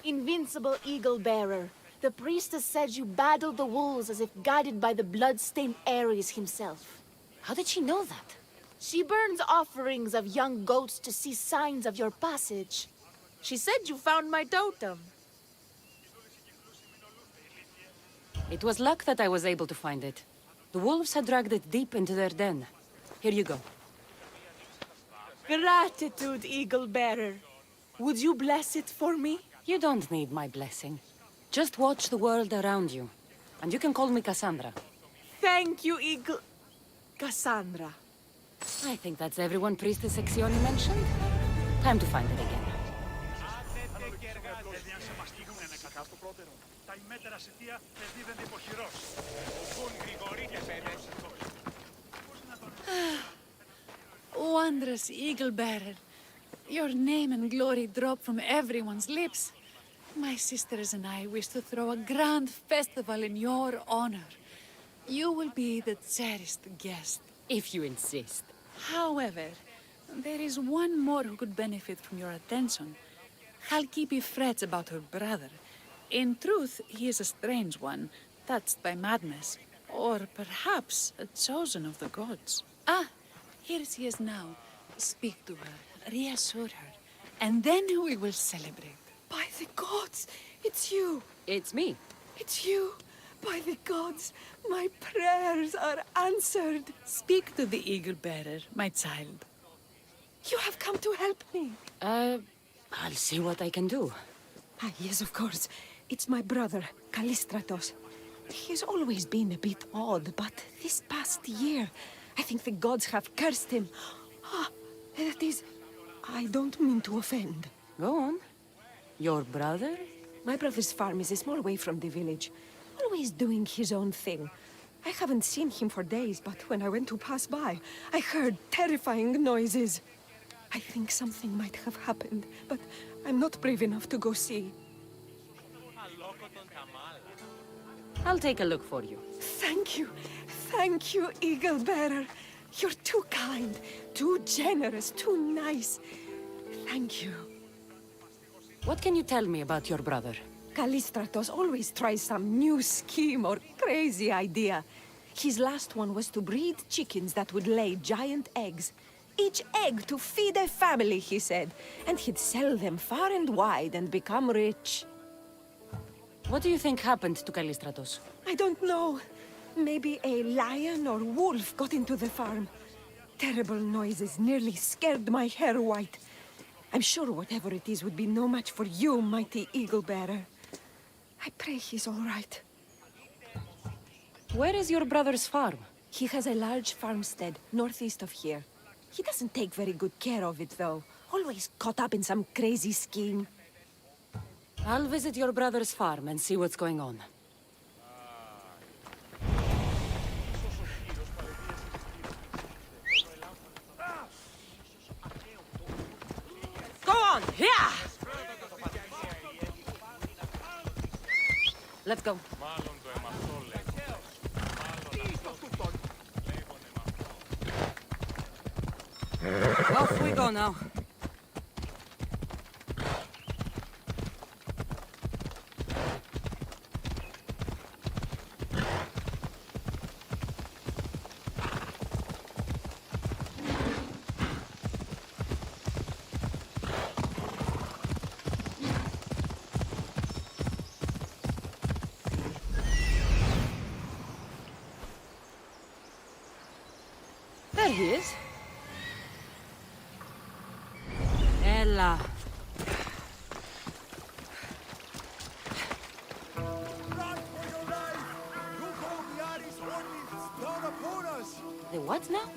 Invincible Eagle Bearer, the priestess said you battled the wolves as if guided by the blood-stained Ares himself. How did she know that? She burns offerings of young goats to see signs of your passage. She said you found my totem. It was luck that I was able to find it. The wolves had dragged it deep into their den. Here you go. Gratitude, Eagle Bearer. Would you bless it for me? You don't need my blessing. Just watch the world around you. And you can call me Cassandra. Thank you, Eagle... Cassandra. I think that's everyone Priestess Exioni mentioned. Time to find it again. Τα ημέτερα σιτία εδίδονται υποχειρός. Wondrous Eagle Bearer. Your name and glory drop from everyone's lips. My sisters and I wish to throw a grand festival in your honor. You will be the cherished guest. If you insist. However, there is one more who could benefit from your attention. Halkipi frets about her brother. In truth, he is a strange one, touched by madness. Or perhaps a chosen of the gods. Ah, here she is now. Speak to her, reassure her, and then we will celebrate. By the gods, it's you. It's me. It's you. By the gods, my prayers are answered. Speak to the Eagle Bearer, my child. You have come to help me. I'll see what I can do. Ah, yes, of course. It's my brother, Callistratos. He's always been a bit odd, but this past year, I think the gods have cursed him. Ah, that is... I don't mean to offend. Go on. Your brother? My brother's farm is a small way from the village. Always doing his own thing. I haven't seen him for days, but when I went to pass by, I heard terrifying noises. I think something might have happened, but I'm not brave enough to go see. I'll take a look for you. Thank you. Thank you, Eagle Bearer. You're too kind, too generous, too nice. Thank you. What can you tell me about your brother? Callistratos always tries some new scheme or crazy idea. His last one was to breed chickens that would lay giant eggs. Each egg to feed a family, he said. And he'd sell them far and wide and become rich. What do you think happened to Callistratos? I don't know. Maybe a lion or wolf got into the farm. Terrible noises nearly scared my hair white. I'm sure whatever it is would be no match for you, mighty Eagle Bearer. I pray he's all right. Where is your brother's farm? He has a large farmstead northeast of here. He doesn't take very good care of it, though. Always caught up in some crazy scheme. I'll visit your brother's farm and see what's going on. Go on! Yeah! Let's go. Off we go now. There he is. Ella. Run for your life! Ares Ordis down upon us! The what now?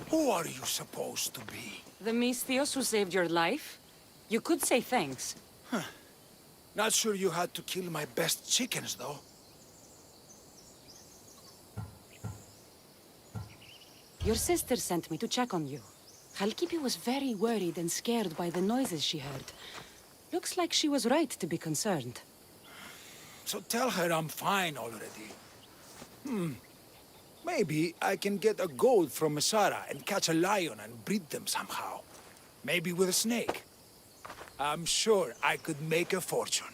Who are you supposed to be? The Misthios who saved your life? You could say thanks. Not sure you had to kill my best chickens, though. Your sister sent me to check on you. Halkipi was very worried and scared by the noises she heard. Looks like she was right to be concerned. So tell her I'm fine already. Maybe I can get a gold from Mesara and catch a lion and breed them somehow. Maybe with a snake. I'm sure I could make a fortune.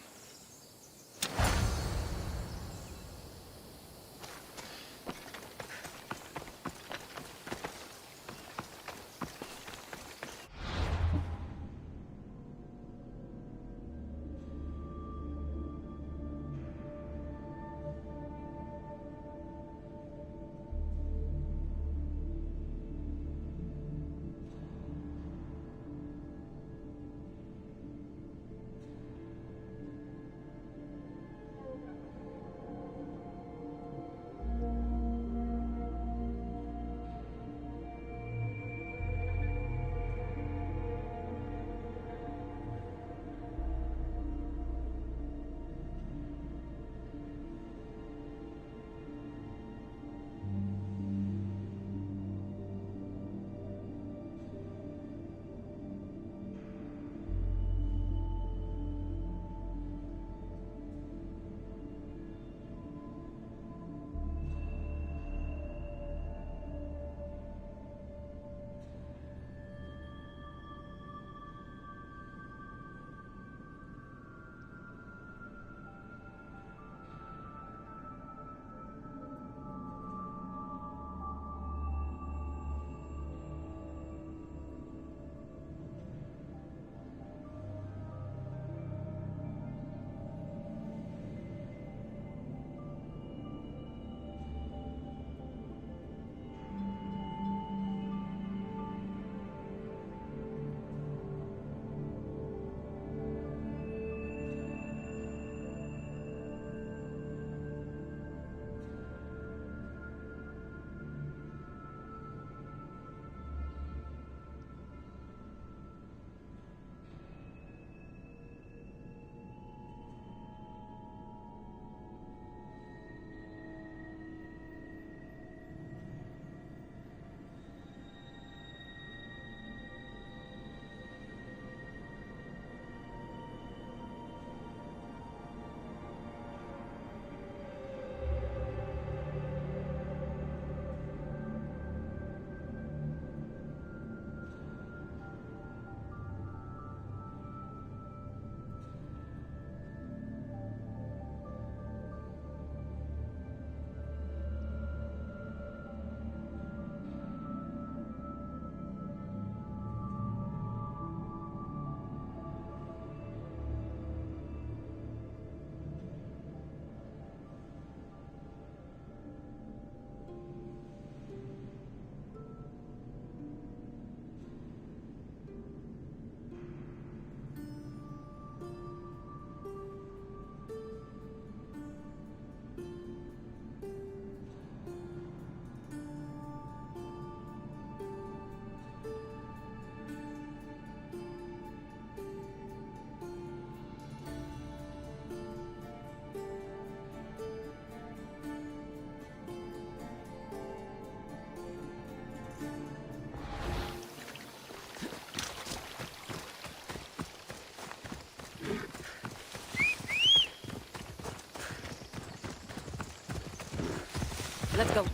Let's go.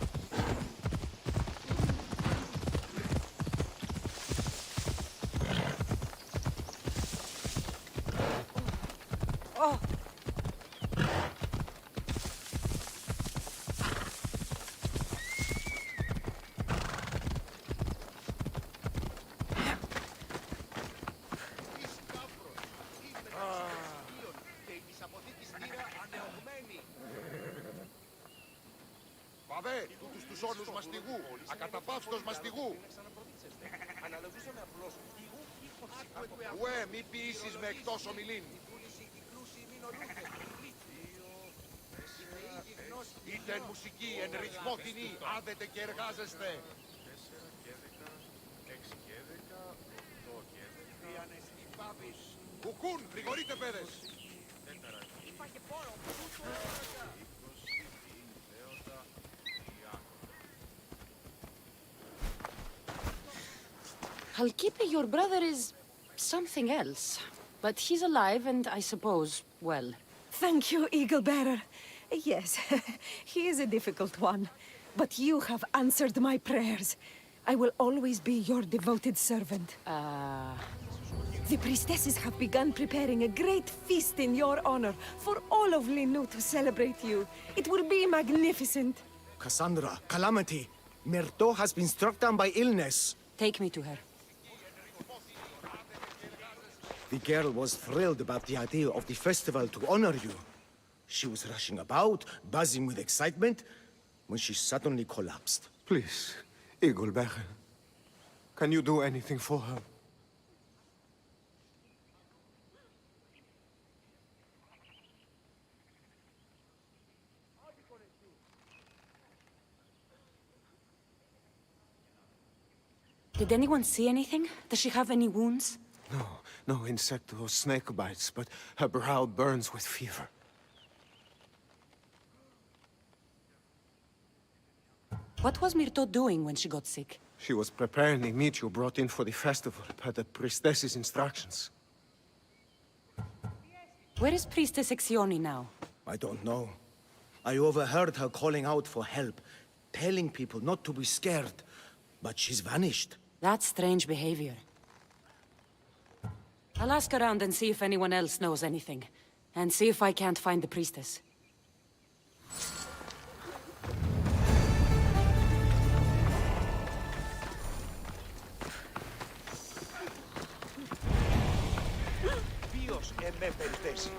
Oh! Παβέ, τούτους τους όρους μαστιγού, ακαταπαύστος μαστιγού. Ουέ, μη ποιήσεις με εκτός ομιλήν. Είτε εν μουσική, εν ρυθμό τινή, άδετε και εργάζεστε. Κουκούν, πριγορείτε παιδες. Alkipe, your brother is something else. But he's alive and I suppose, well. Thank you, Eagle Bearer. Yes, he is a difficult one. But you have answered my prayers. I will always be your devoted servant. The priestesses have begun preparing a great feast in your honor for all of Linu to celebrate you. It will be magnificent. Cassandra, Calamity. Myrto has been struck down by illness. Take me to her. The girl was thrilled about the idea of the festival to honor you. She was rushing about, buzzing with excitement, when she suddenly collapsed. Please, Eagle Bearer, can you do anything for her? Did anyone see anything? Does she have any wounds? No insect or snake bites, but her brow burns with fever. What was Myrto doing when she got sick? She was preparing the meat you brought in for the festival, per the priestess's instructions. Where is Priestess Exioni now? I don't know. I overheard her calling out for help, telling people not to be scared, but she's vanished. That's strange behavior. I'll ask around and see if anyone else knows anything. And see if I can't find the priestess. Ποιος εμέ περιπέσει.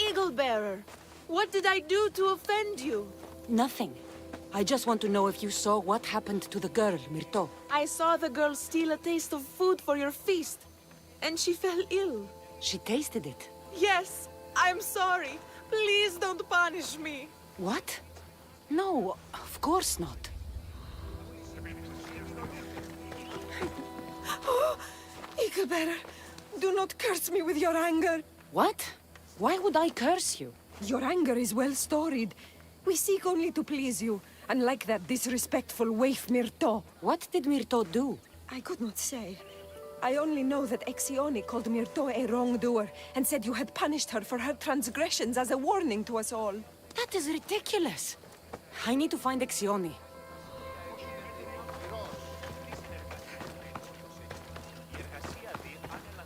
Eagle Bearer, what did I do to offend you? Nothing. I just want to know if you saw what happened to the girl, Myrto. I saw the girl steal a taste of food for your feast, and she fell ill. She tasted it. Yes, I'm sorry. Please don't punish me. What? No, of course not. Oh, Eagle Bearer, Do not curse me with your anger. What? Why would I curse you? Your anger is well storied. We seek only to please you, unlike that disrespectful waif Myrto. What did Myrto do? I could not say. I only know that Exione called Myrto a wrongdoer, and said you had punished her for her transgressions as a warning to us all. That is ridiculous. I need to find Exione.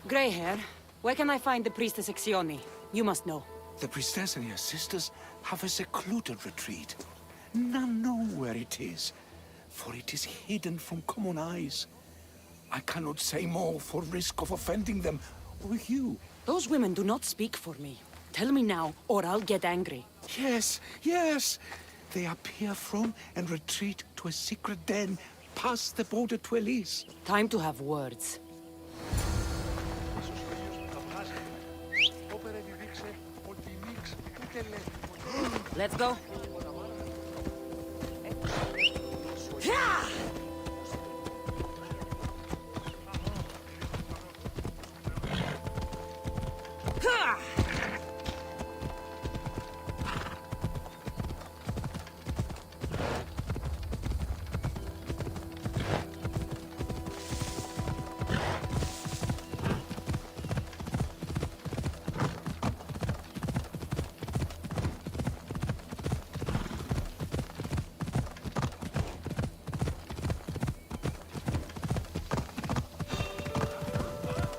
Grey hair, where can I find the priestess Exione? You must know. The priestess and her sisters have a secluded retreat. None know where it is, for it is hidden from common eyes. I cannot say more for risk of offending them or you. Those women do not speak for me. Tell me now, or I'll get angry. Yes, yes. They appear from and retreat to a secret den past the border to Elise. Time to have words. Let's go.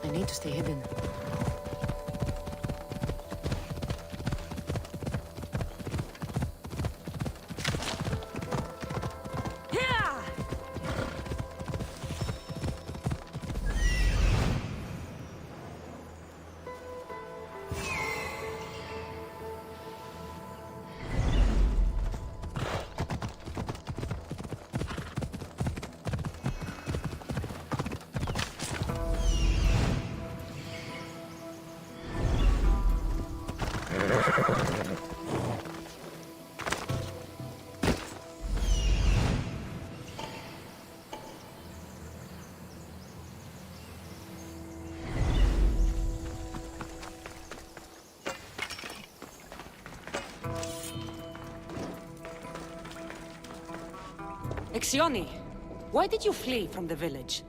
I need to stay hidden. Exione, why did you flee from the village?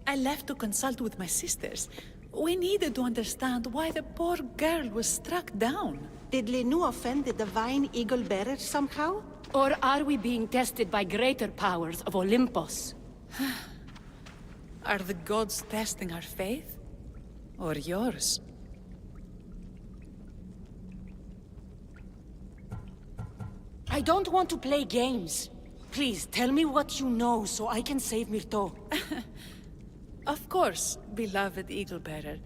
I left to consult with my sisters. We needed to understand why the poor girl was struck down. Did Lenu offend the divine eagle bearer somehow? Or are we being tested by greater powers of Olympus? Are the gods testing our faith? Or yours? I don't want to play games. Please, tell me what you know so I can save Myrto. Of course, beloved eagle bearer.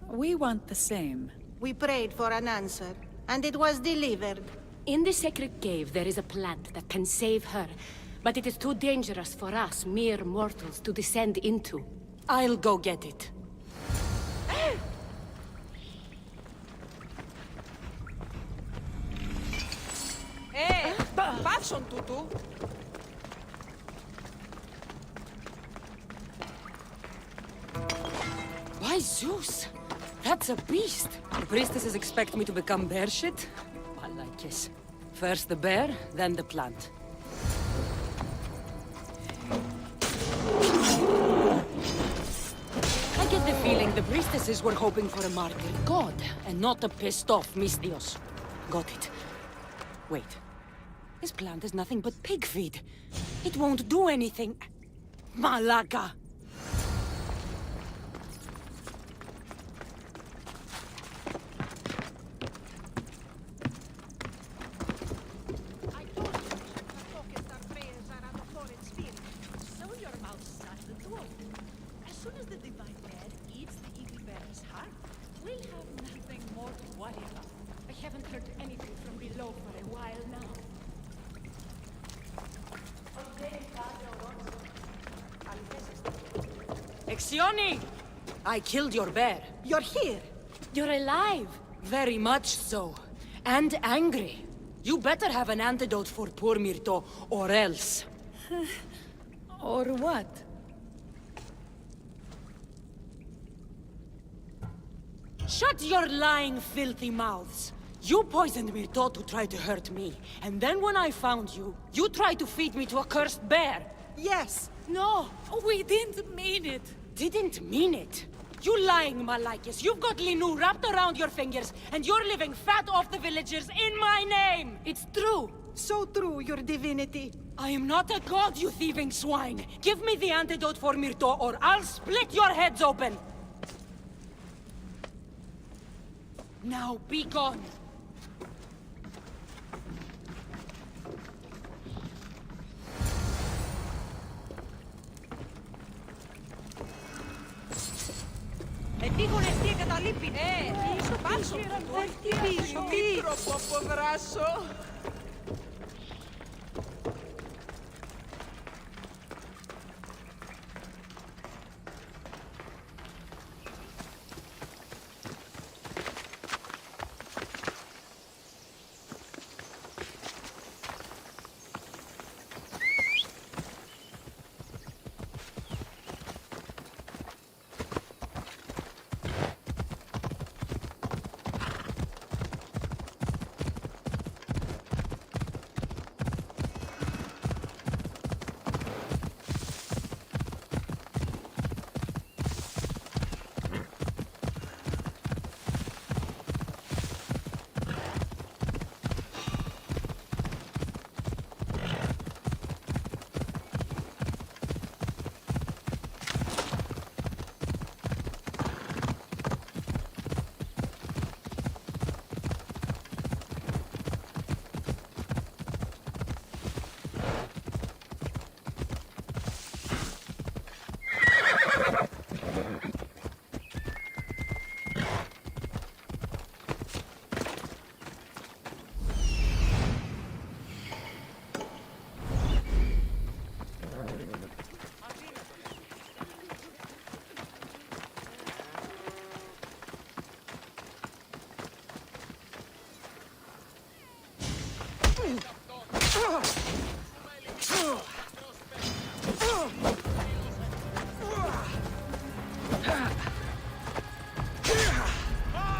We want the same. We prayed for an answer, and it was delivered. In the sacred cave, there is a plant that can save her, but it is too dangerous for us, mere mortals, to descend into. I'll go get it. Πάψον τούτου. By Zeus! That's a beast! The priestesses expect me to become bear shit? Malakis. First the bear, then the plant. I get the feeling the priestesses were hoping for a martyr god, and not a pissed-off Mystios. Got it. Wait. This plant is nothing but pig feed. It won't do anything. Malaka! Exione! I killed your bear. You're here. You're alive. Very much so. And angry. You better have an antidote for poor Myrto, or else. Or what? Shut your lying, filthy mouths! You poisoned Myrto to try to hurt me, and then when I found you, you tried to feed me to a cursed bear! Yes. No, we didn't mean it. Didn't mean it? You lying Malakis! You've got Linu wrapped around your fingers, and you're living fat off the villagers in my name! It's true. So true, your divinity. I am not a god, you thieving swine! Give me the antidote for Myrto, or I'll split your heads open! Now be gone! Troppo poverasso.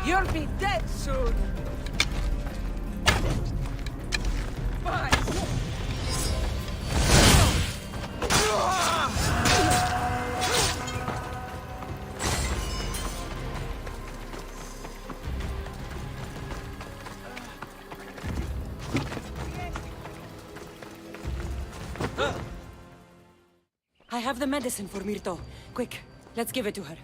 You'll be dead soon. Fine. I have the medicine for Myrto. Quick, let's give it to her.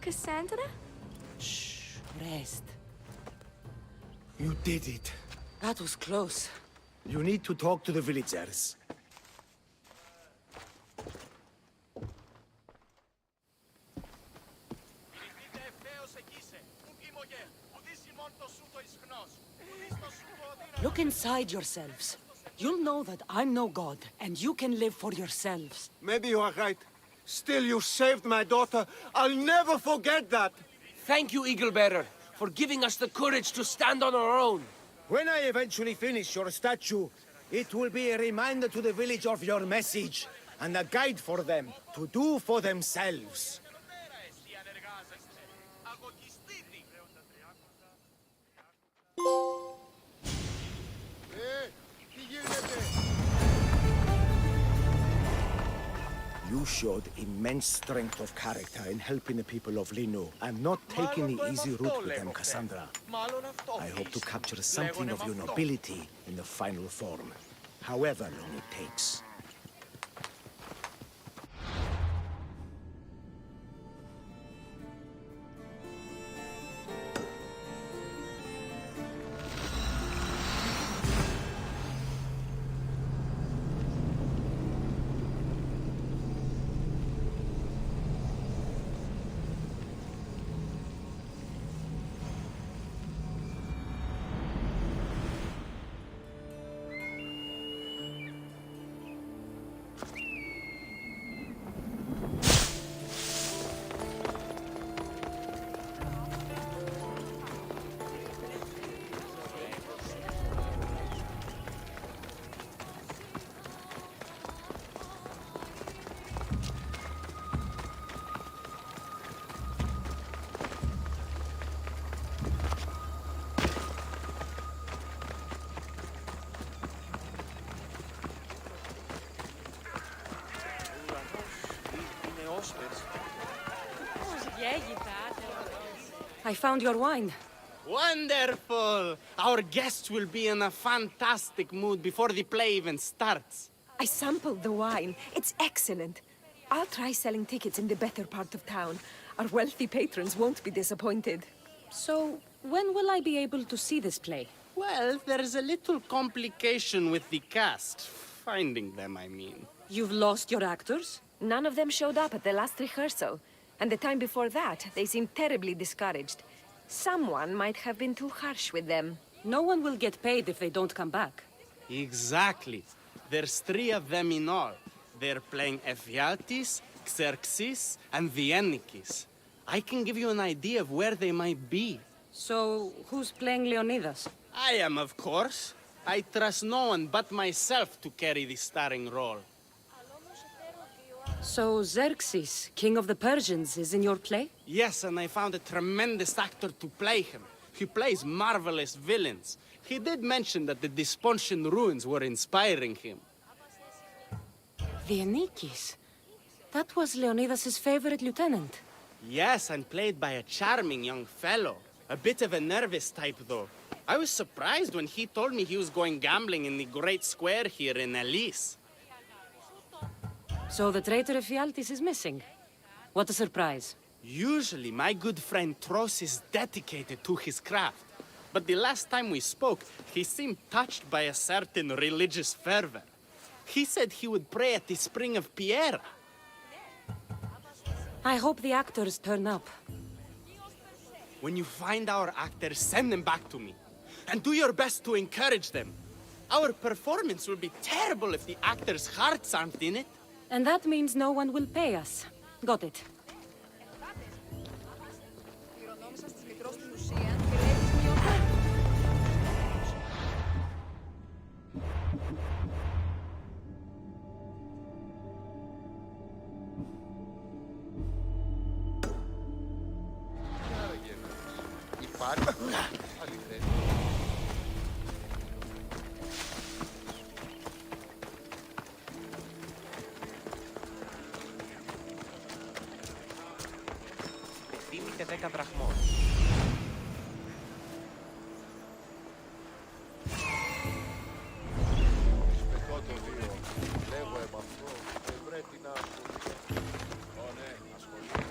Cassandra? Shh, rest. You did it. That was close. You need to talk to the villagers. Look inside yourselves. You'll know that I'm no god, and you can live for yourselves. Maybe you are right. Still, you saved my daughter. I'll never forget that. Thank you, Eagle Bearer, for giving us the courage to stand on our own. When I eventually finish your statue, it will be a reminder to the village of your message, and a guide for them to do for themselves. You showed immense strength of character in helping the people of Lino and not taking the easy route with them, Cassandra. I hope to capture something of your nobility in the final form, however long it takes. I found your wine. Wonderful! Our guests will be in a fantastic mood before the play even starts. I sampled the wine. It's excellent. I'll try selling tickets in the better part of town. Our wealthy patrons won't be disappointed. So, when will I be able to see this play? Well, there's a little complication with the cast. Finding them, I mean. You've lost your actors? None of them showed up at the last rehearsal. And the time before that, they seemed terribly discouraged. Someone might have been too harsh with them. No one will get paid if they don't come back. Exactly. There's 3 of them in all. They're playing Ephialtes, Xerxes, and the Ennikis. I can give you an idea of where they might be. So, who's playing Leonidas? I am, of course. I trust no one but myself to carry the starring role. So, Xerxes, king of the Persians, is in your play? Yes, and I found a tremendous actor to play him. He plays marvelous villains. He did mention that the Despontian ruins were inspiring him. The Ennikis? That was Leonidas' favorite lieutenant. Yes, and played by a charming young fellow. A bit of a nervous type, though. I was surprised when he told me he was going gambling in the Great Square here in Elise. So the traitor Ephialtes is missing. What a surprise. Usually, my good friend Tros is dedicated to his craft. But the last time we spoke, he seemed touched by a certain religious fervor. He said he would pray at the spring of Piera. I hope the actors turn up. When you find our actors, send them back to me. And do your best to encourage them. Our performance will be terrible if the actors' hearts aren't in it. And that means no one will pay us. Got it. Εκτίμησε 10 δραχμών. Σπετώ το 2. Λέγω επ' αυτό. Πρέπει να ασχολείται. Ω ναι, ασχολείται.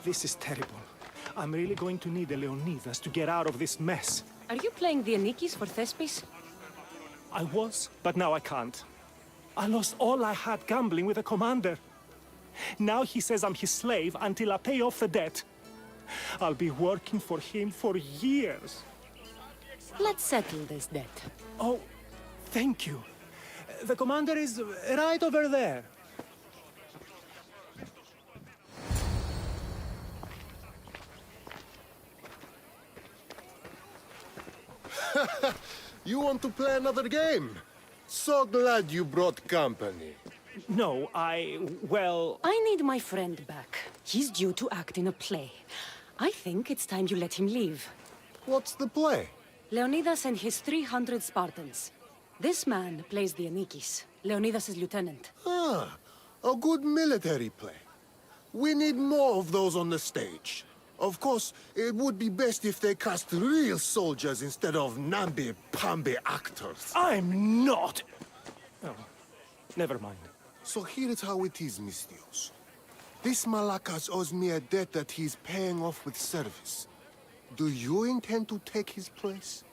This is terrible. I'm really going to need the Leonidas to get out of this mess. Are you playing the Anikis for Thespis? I was, but now I can't. I lost all I had gambling with the commander. Now he says I'm his slave until I pay off the debt. I'll be working for him for years. Let's settle this debt. Oh, thank you. The commander is right over there. You want to play another game? So glad you brought company. No, well... I need my friend back. He's due to act in a play. I think it's time you let him leave. What's the play? Leonidas and his 300 Spartans. This man plays the Anikis, Leonidas' lieutenant. Ah, a good military play. We need more of those on the stage. Of course, it would be best if they cast real soldiers instead of namby-pamby actors. I'm not! Oh, never mind. So here is how it is, Mistios. This Malakas owes me a debt that he's paying off with service. Do you intend to take his place?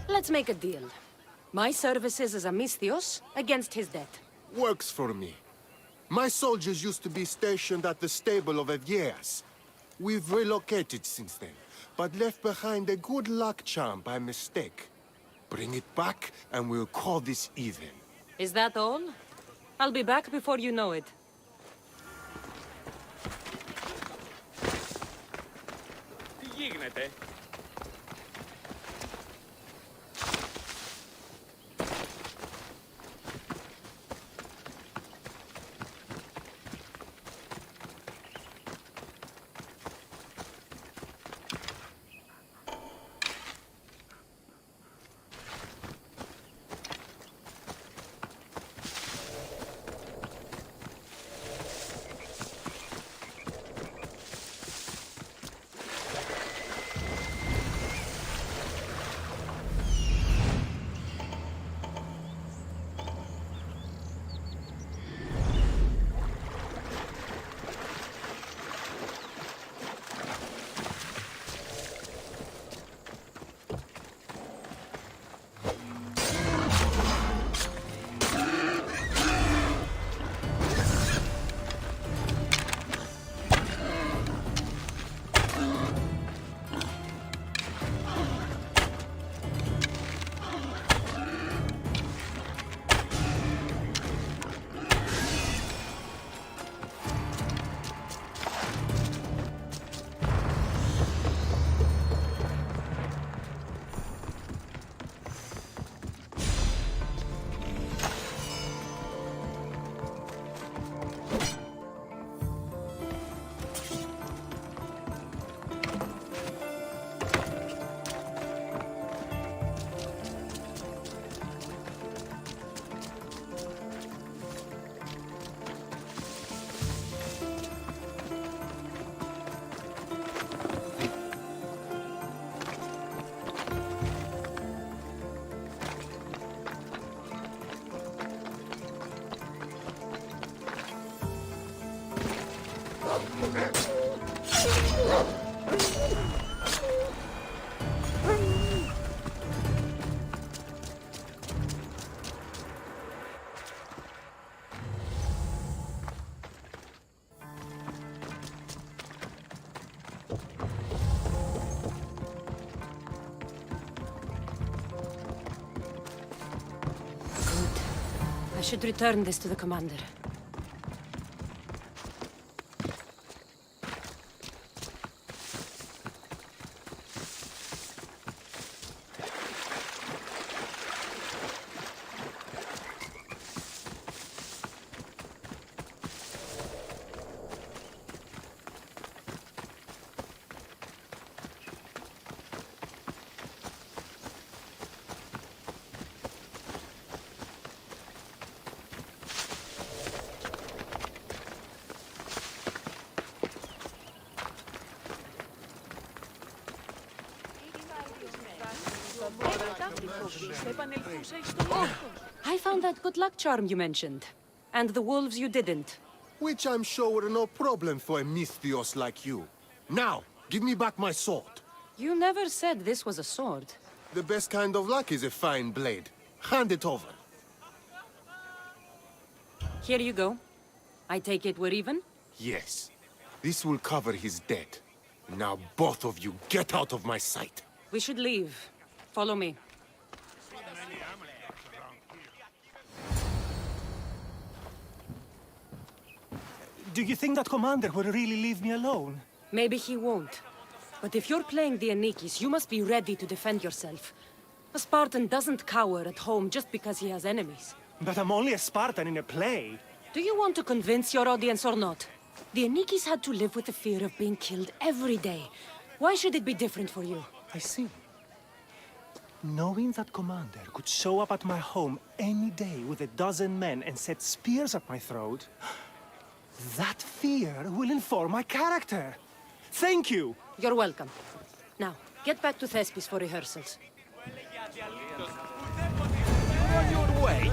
Let's make a deal. My services as a Misthios against his debt. Works for me. My soldiers used to be stationed at the stable of Evieas. We've relocated since then, but left behind a good luck charm by mistake. Bring it back, and we'll call this even. Is that all? I'll be back before you know it. Τι γίνεται? I should return this to the commander. I found that good luck charm you mentioned. And the wolves you didn't. Which I'm sure were no problem for a Misthios like you. Now, give me back my sword. You never said this was a sword. The best kind of luck is a fine blade. Hand it over. Here you go. I take it we're even? Yes. This will cover his debt. Now both of you get out of my sight. We should leave. Follow me. Do you think that commander will really leave me alone? Maybe he won't. But if you're playing the Anikis, you must be ready to defend yourself. A Spartan doesn't cower at home just because he has enemies. But I'm only a Spartan in a play. Do you want to convince your audience or not? The Anikis had to live with the fear of being killed every day. Why should it be different for you? I see. Knowing that commander could show up at my home any day with a dozen men and set spears at my throat, that fear will inform my character. Thank you! You're welcome. Now, get back to Thespis for rehearsals. On your way.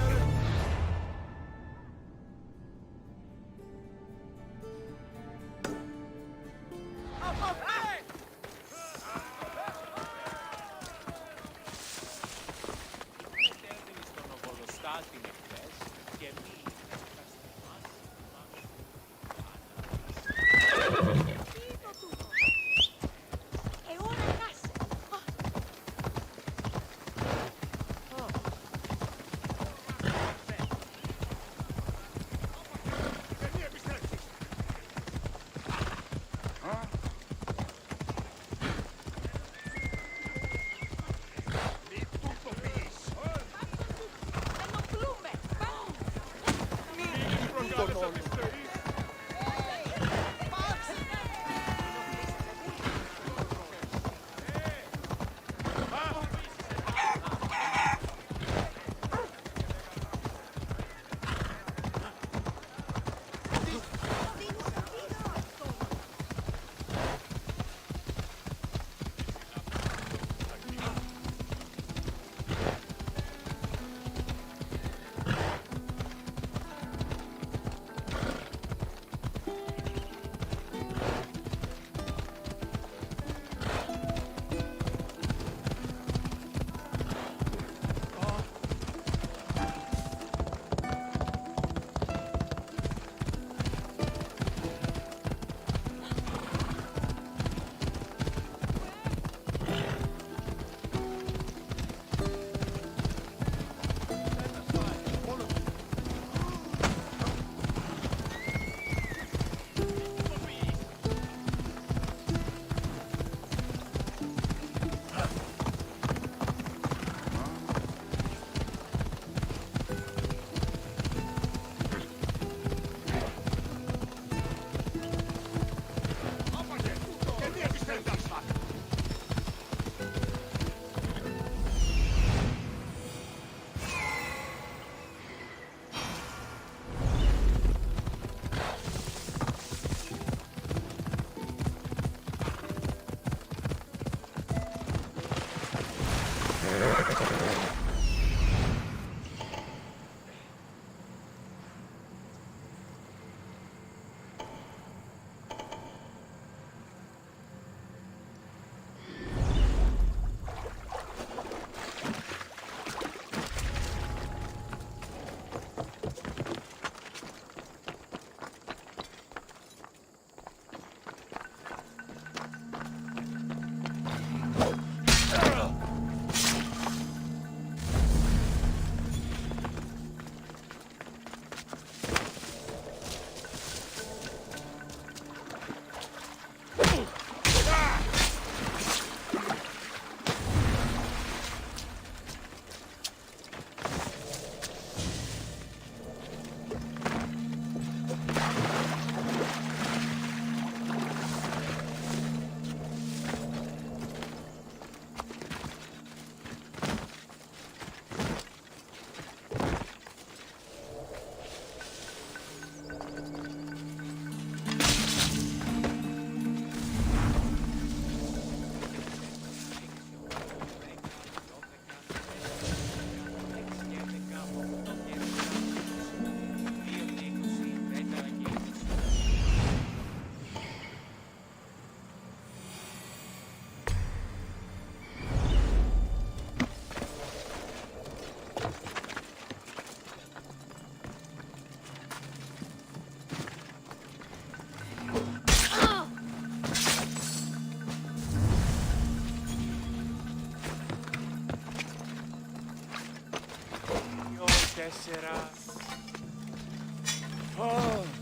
Oh.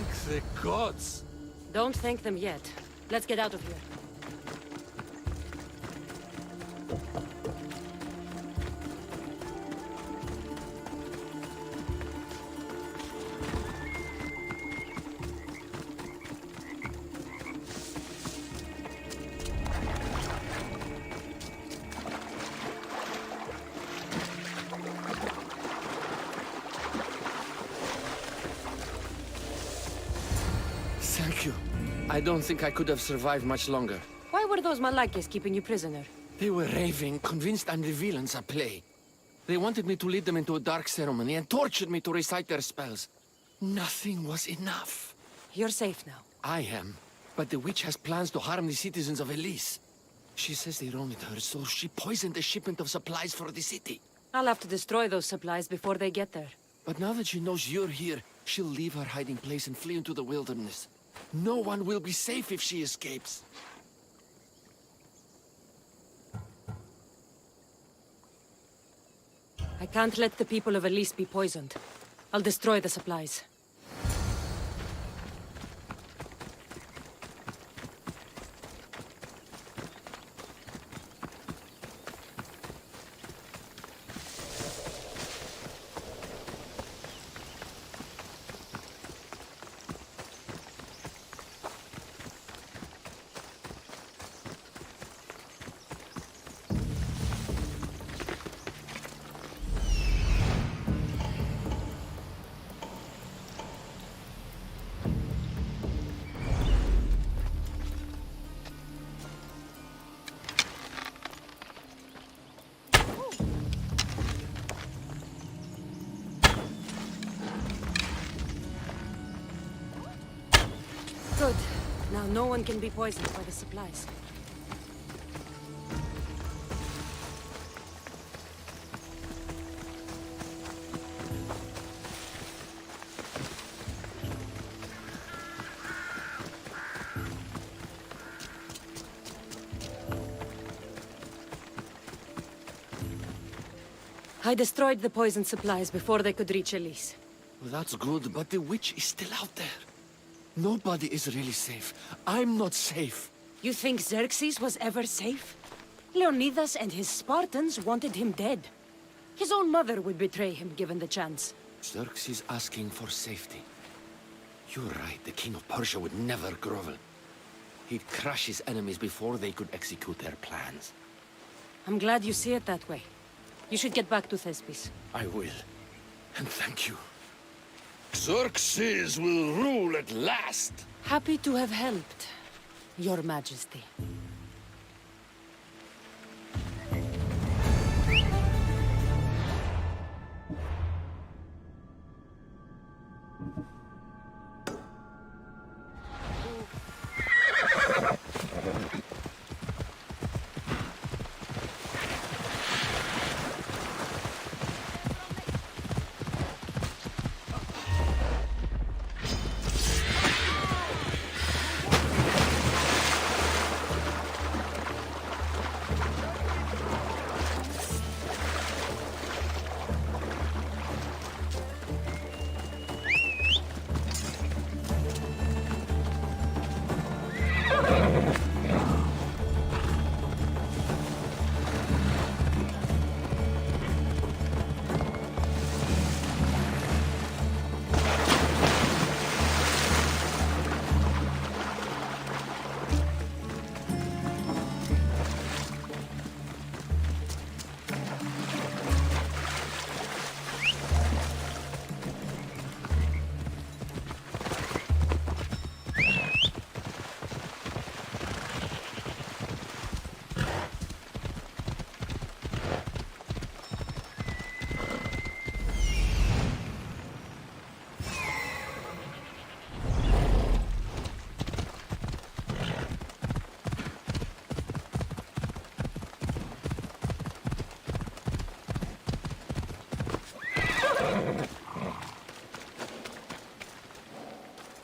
Thank the gods. Don't thank them yet. Let's get out of here. Thank you. I don't think I could have survived much longer. Why were those Malakias keeping you prisoner? They were raving, convinced I'm the villains at play. They wanted me to lead them into a dark ceremony and tortured me to recite their spells. Nothing was enough. You're safe now. I am, but the witch has plans to harm the citizens of Elise. She says they wronged her, so she poisoned the shipment of supplies for the city. I'll have to destroy those supplies before they get there. But now that she knows you're here, she'll leave her hiding place and flee into the wilderness. No one will be safe if she escapes. I can't let the people of Elise be poisoned. I'll destroy the supplies. Good. Now no one can be poisoned by the supplies. I destroyed the poison supplies before they could reach Elise. Well, that's good, but the witch is still out there. Nobody is really safe. I'm not safe. You think Xerxes was ever safe? Leonidas and his Spartans wanted him dead. His own mother would betray him given the chance. Xerxes asking for safety. You're right, the king of Persia would never grovel. He'd crush his enemies before they could execute their plans. I'm glad you see it that way. You should get back to Thespis. I will. And thank you. Xerxes will rule at last! Happy to have helped, Your Majesty.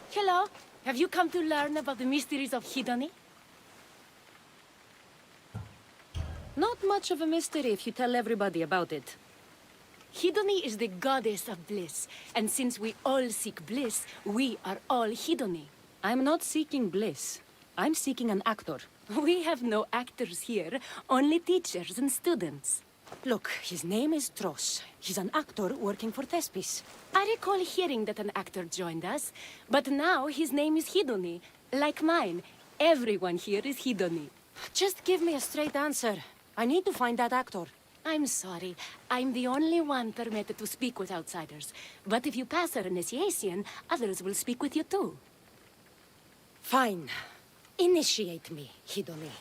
Hello. Have you come to learn about the mysteries of Hedony? Not much of a mystery if you tell everybody about it. Hidoni is the goddess of bliss, and since we all seek bliss, we are all Hidoni. I'm not seeking bliss. I'm seeking an actor. We have no actors here, only teachers and students. Look, his name is Tros. He's an actor working for Thespis. I recall hearing that an actor joined us, but now his name is Hidoni. Like mine, everyone here is Hidoni. Just give me a straight answer. I need to find that actor. I'm sorry. I'm the only one permitted to speak with outsiders. But if you pass our initiation, others will speak with you too. Fine. Initiate me, Hidoni.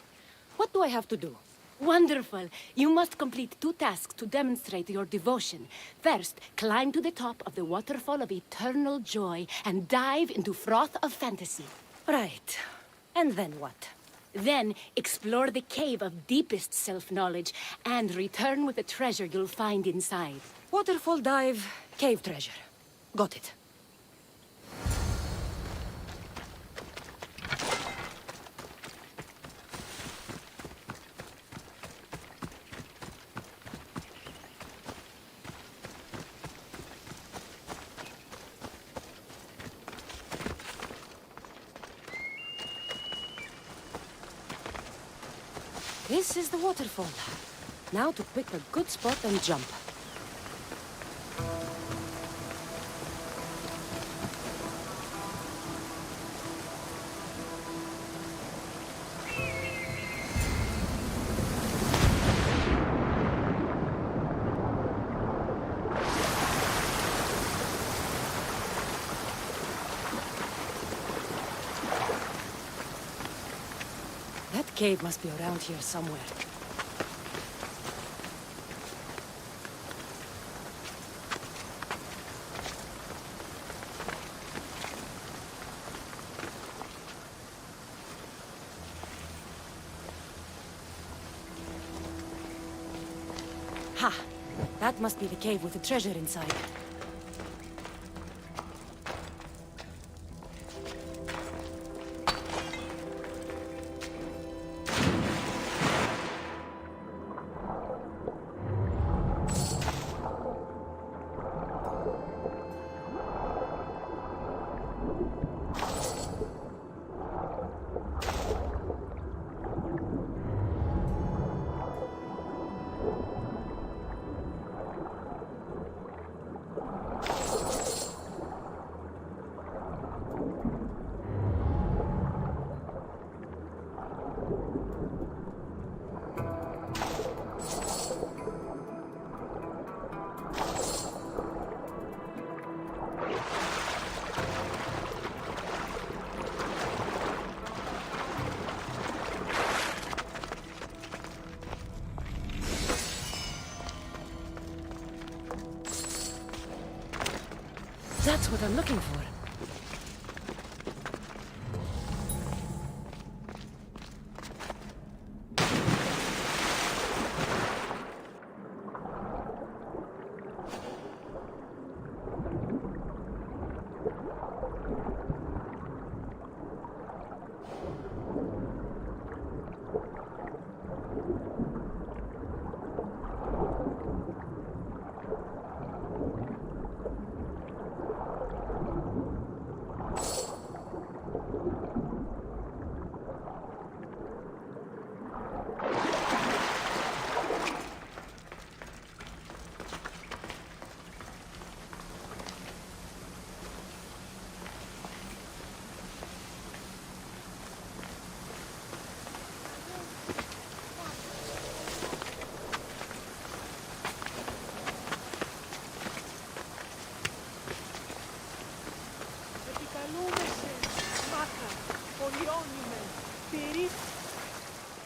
What do I have to do? Wonderful. You must complete 2 tasks to demonstrate your devotion. First, climb to the top of the waterfall of eternal joy and dive into froth of fantasy. Right. And then what? Then, explore the cave of deepest self-knowledge and return with the treasure you'll find inside. Waterfall dive, cave treasure. Got it. This is the waterfall. Now to pick a good spot and jump. That cave must be around here somewhere. Ha! That must be the cave with the treasure inside. That's what I'm looking for.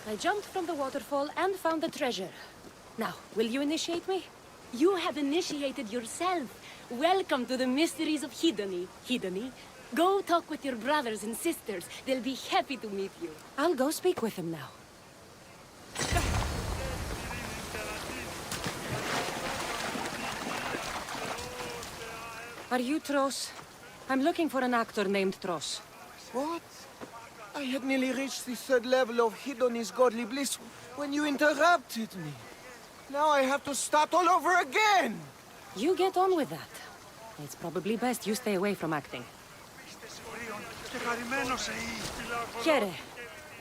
I jumped from the waterfall and found the treasure. Now, will you initiate me? You have initiated yourself. Welcome to the mysteries of Hidoni. Hidoni, go talk with your brothers and sisters. They'll be happy to meet you. I'll go speak with them now. Are you Tros? I'm looking for an actor named Tros. What? I had nearly reached the 3rd level of Hidoni's godly bliss when you interrupted me. Now I have to start all over again. You get on with that. It's probably best you stay away from acting. Here,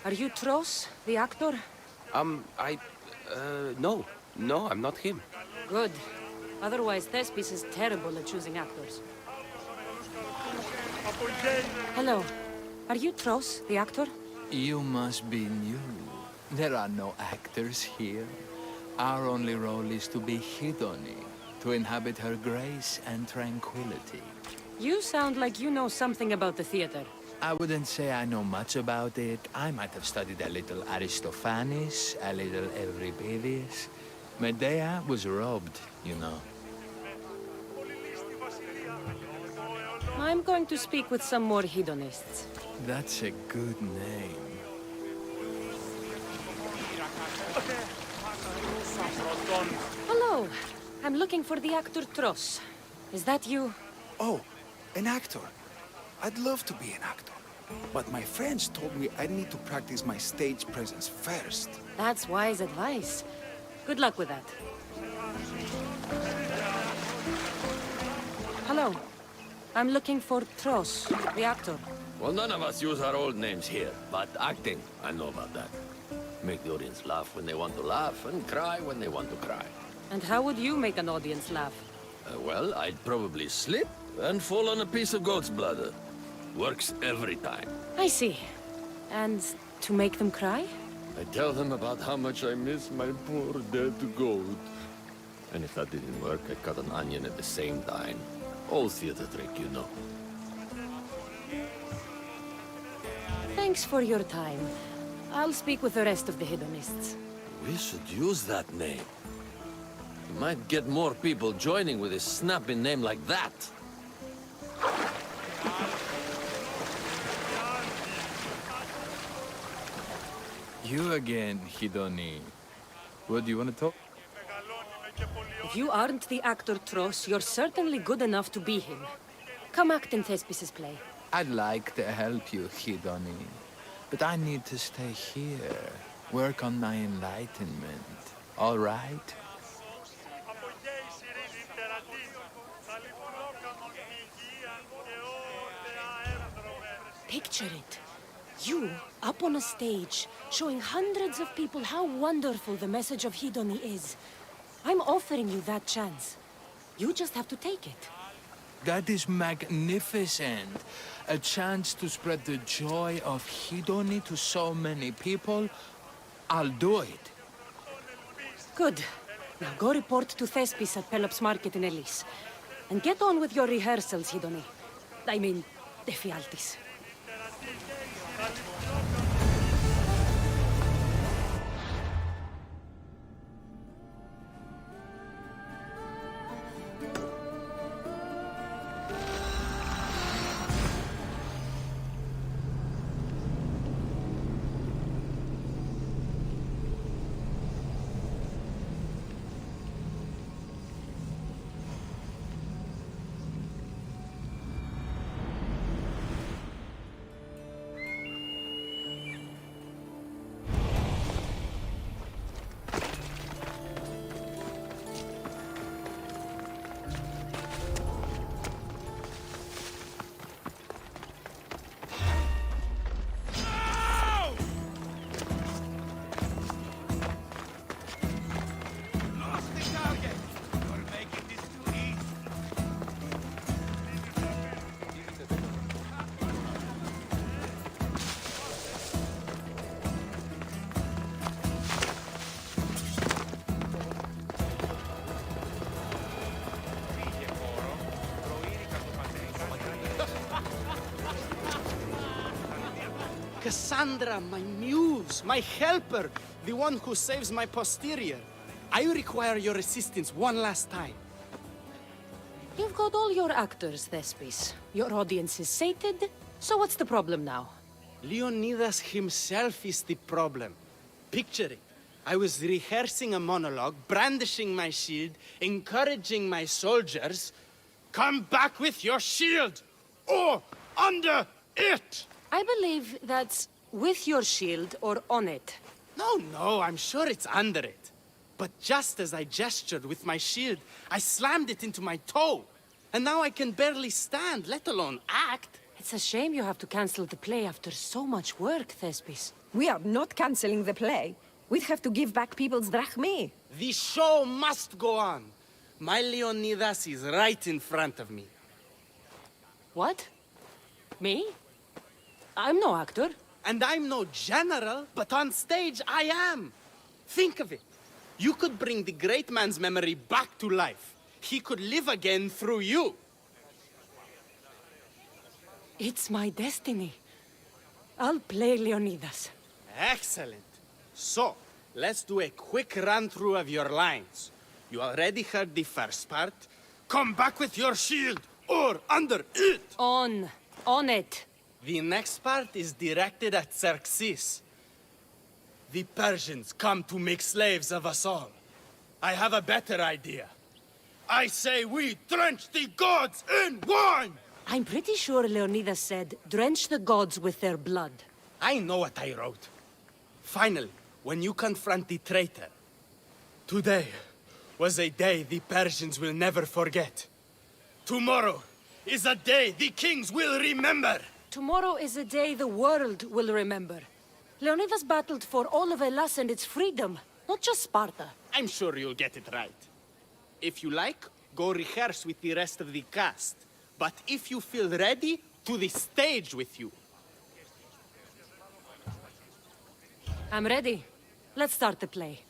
are you Tros, the actor? No. No, I'm not him. Good. Otherwise, Thespis is terrible at choosing actors. Hello. Are you Tros, the actor? You must be new. There are no actors here. Our only role is to be Hidoni, to inhabit her grace and tranquility. You sound like you know something about the theater. I wouldn't say I know much about it. I might have studied a little Aristophanes, a little Euripides. Medea was robbed, you know. I'm going to speak with some more hedonists. That's a good name. Hello. I'm looking for the actor Tros. Is that you? Oh, an actor. I'd love to be an actor. But my friends told me I need to practice my stage presence first. That's wise advice. Good luck with that. Hello. I'm looking for Tros, the actor. Well, none of us use our old names here, but acting, I know about that. Make the audience laugh when they want to laugh, and cry when they want to cry. And how would you make an audience laugh? Well, I'd probably slip and fall on a piece of goat's bladder. Works every time. I see. And to make them cry? I tell them about how much I miss my poor dead goat. And if that didn't work, I cut an onion at the same time. Old theater trick, you know. Thanks for your time. I'll speak with the rest of the hedonists. We should use that name. You might get more people joining with a snappy name like that. You again, Hidoni. What do you want to talk? If you aren't the actor Tros, you're certainly good enough to be him. Come act in Thespis' play. I'd like to help you, Hidoni. But I need to stay here. Work on my enlightenment. All right? Picture it. You, up on a stage, showing hundreds of people how wonderful the message of Hidoni is. I'm offering you that chance. You just have to take it. That is magnificent. A chance to spread the joy of Hidoni to so many people. I'll do it. Good. Now go report to Thespis at Pelops Market in Elis. And get on with your rehearsals, Hidoni. I mean, Ephialtes. Cassandra, my muse, my helper, the one who saves my posterior. I require your assistance one last time. You've got all your actors, Thespis. Your audience is sated, so what's the problem now? Leonidas himself is the problem. Picture it. I was rehearsing a monologue, brandishing my shield, encouraging my soldiers. Come back with your shield! Or under it! I believe that's with your shield or on it. No, I'm sure it's under it. But just as I gestured with my shield, I slammed it into my toe. And now I can barely stand, let alone act. It's a shame you have to cancel the play after so much work, Thespis. We are not canceling the play. We'd have to give back people's drachmae. The show must go on. My Leonidas is right in front of me. What? Me? I'm no actor. And I'm no general, but on stage I am. Think of it. You could bring the great man's memory back to life. He could live again through you. It's my destiny. I'll play Leonidas. Excellent. So, let's do a quick run-through of your lines. You already heard the first part. Come back with your shield, or under it! On it. The next part is directed at Xerxes. The Persians come to make slaves of us all. I have a better idea. I say we drench the gods in wine! I'm pretty sure Leonidas said, drench the gods with their blood. I know what I wrote. Finally, when you confront the traitor, today was a day the Persians will never forget. Tomorrow is a day the kings will remember. Tomorrow is a day the world will remember. Leonidas battled for all of Hellas and its freedom, not just Sparta. I'm sure you'll get it right. If you like, go rehearse with the rest of the cast. But if you feel ready, to the stage with you. I'm ready. Let's start the play.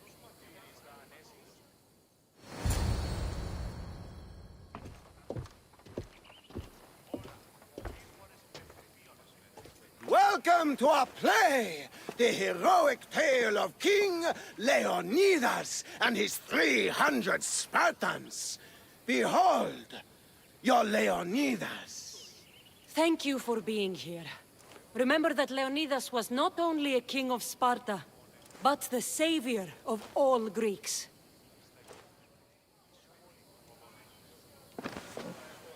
Welcome to our play, the heroic tale of King Leonidas and his 300 Spartans. Behold, your Leonidas. Thank you for being here. Remember that Leonidas was not only a king of Sparta, but the savior of all Greeks.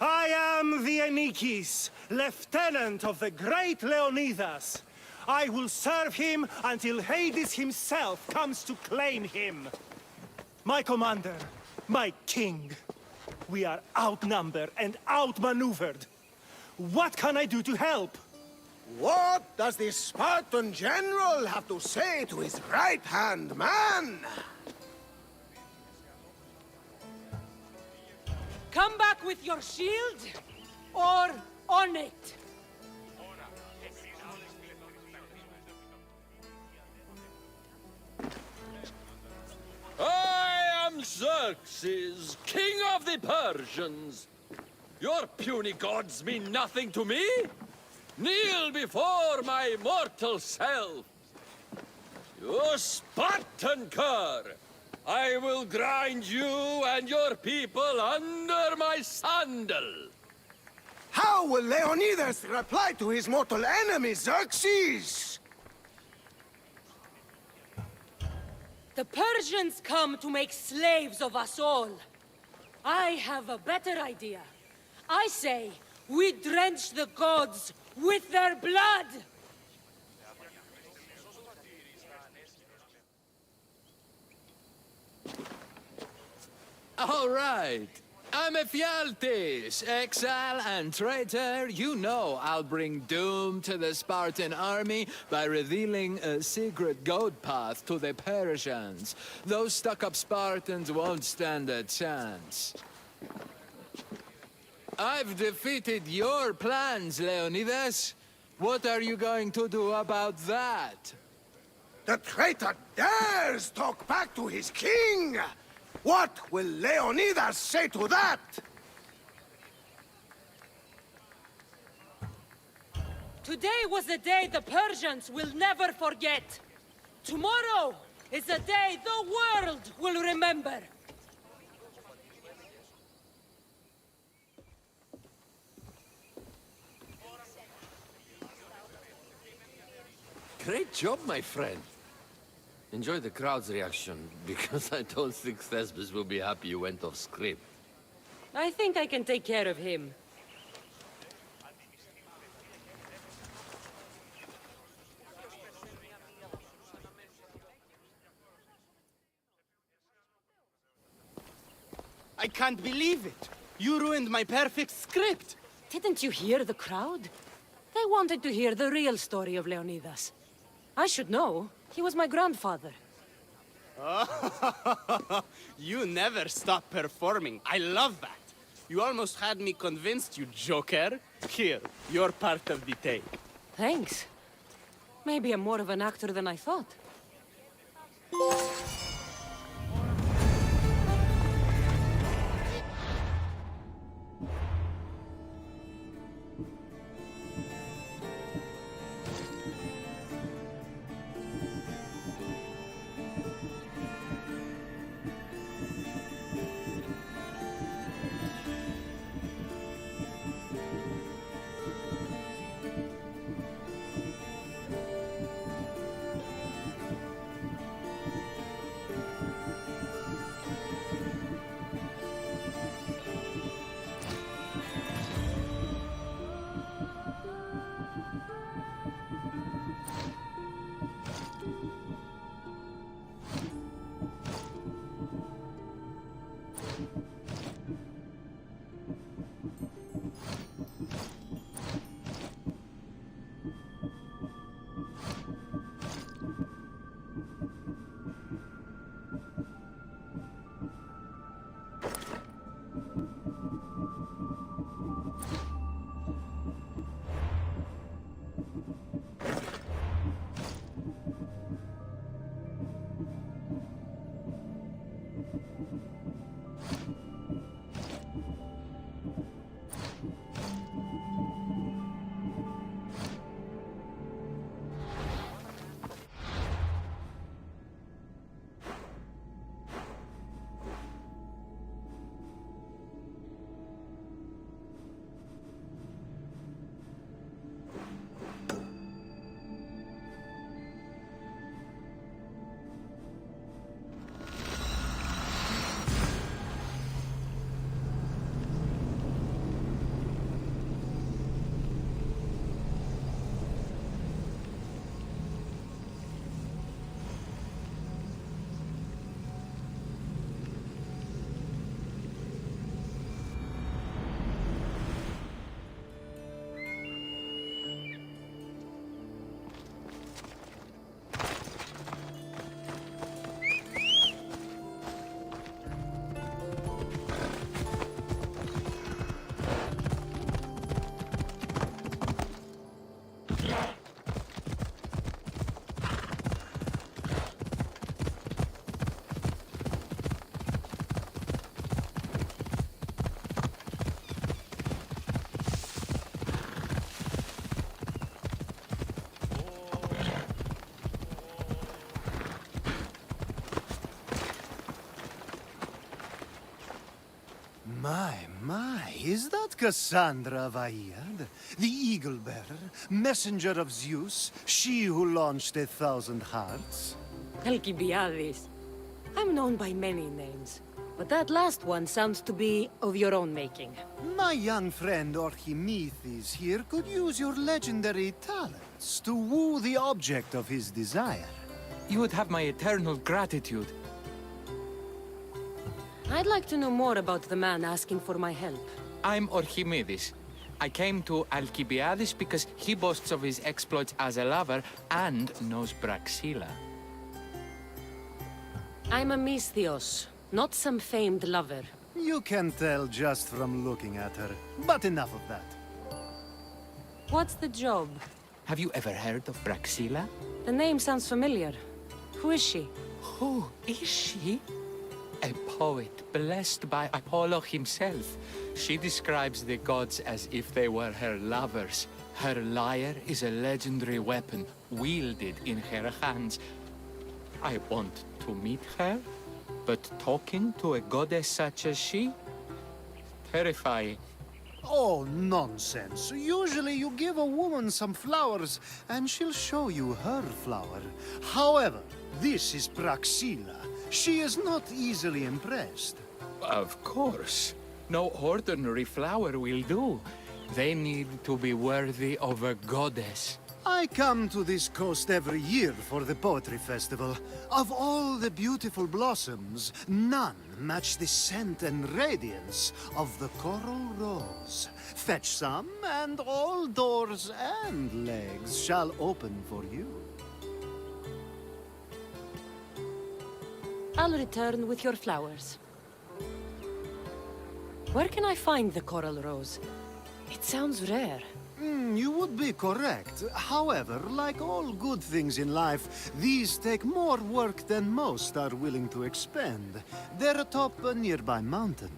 I am the Anikis, lieutenant of the great Leonidas. I will serve him until Hades himself comes to claim him. My commander, my king, we are outnumbered and outmaneuvered. What can I do to help? What does the Spartan general have to say to his right-hand man? Come back with your shield, or on it. I am Xerxes, king of the Persians. Your puny gods mean nothing to me. Kneel before my mortal self. You Spartan cur! I will grind you and your people under my sandal. How will Leonidas reply to his mortal enemy, Xerxes? The Persians come to make slaves of us all. I have a better idea. I say, we drench the gods with their blood! All right. I'm Ephialtes, exile and traitor. You know I'll bring doom to the Spartan army by revealing a secret goat path to the Persians. Those stuck-up Spartans won't stand a chance. I've defeated your plans, Leonidas. What are you going to do about that? The traitor dares talk back to his king! What will Leonidas say to that? Today was a day the Persians will never forget. Tomorrow is a day the world will remember. Great job, my friend. Enjoy the crowd's reaction, because I don't think Thespis will be happy you went off script. I think I can take care of him. I can't believe it. You ruined my perfect script. Didn't you hear the crowd? They wanted to hear the real story of Leonidas. I should know. He was my grandfather. You never stop performing. I love that. You almost had me convinced, you joker. Here, you're part of the take. Thanks. Maybe I'm more of an actor than I thought. My, is that Cassandra of Aiad, the Eagle Bearer, messenger of Zeus, she who launched 1,000 hearts? Alcibiades. I'm known by many names, but that last one sounds to be of your own making. My young friend Archimedes here could use your legendary talents to woo the object of his desire. You would have my eternal gratitude. I'd like to know more about the man asking for my help. I'm Archimedes. I came to Alcibiades because he boasts of his exploits as a lover and knows Praxila. I'm a Misthios, not some famed lover. You can tell just from looking at her, but enough of that. What's the job? Have you ever heard of Praxila? The name sounds familiar. Who is she? Who is she? A poet blessed by Apollo himself. She describes the gods as if they were her lovers. Her lyre is a legendary weapon wielded in her hands. I want to meet her, but talking to a goddess such as she? Terrifying. Oh, nonsense. Usually you give a woman some flowers, and she'll show you her flower. However, this is Praxila. She is not easily impressed. Of course. No ordinary flower will do. They need to be worthy of a goddess. I come to this coast every year for the Poetry Festival. Of all the beautiful blossoms, none match the scent and radiance of the coral rose. Fetch some, and all doors and legs shall open for you. I'll return with your flowers. Where can I find the coral rose? It sounds rare. You would be correct. However, like all good things in life, these take more work than most are willing to expend. They're atop a nearby mountain.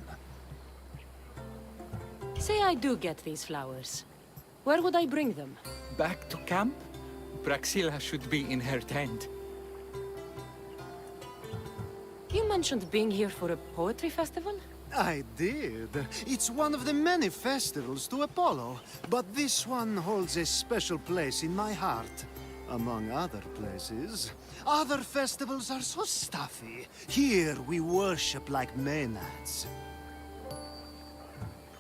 Say I do get these flowers. Where would I bring them? Back to camp? Praxilla should be in her tent. You mentioned being here for a poetry festival? I did. It's one of the many festivals to Apollo, but this one holds a special place in my heart, among other places. Other festivals are so stuffy. Here we worship like Maenads.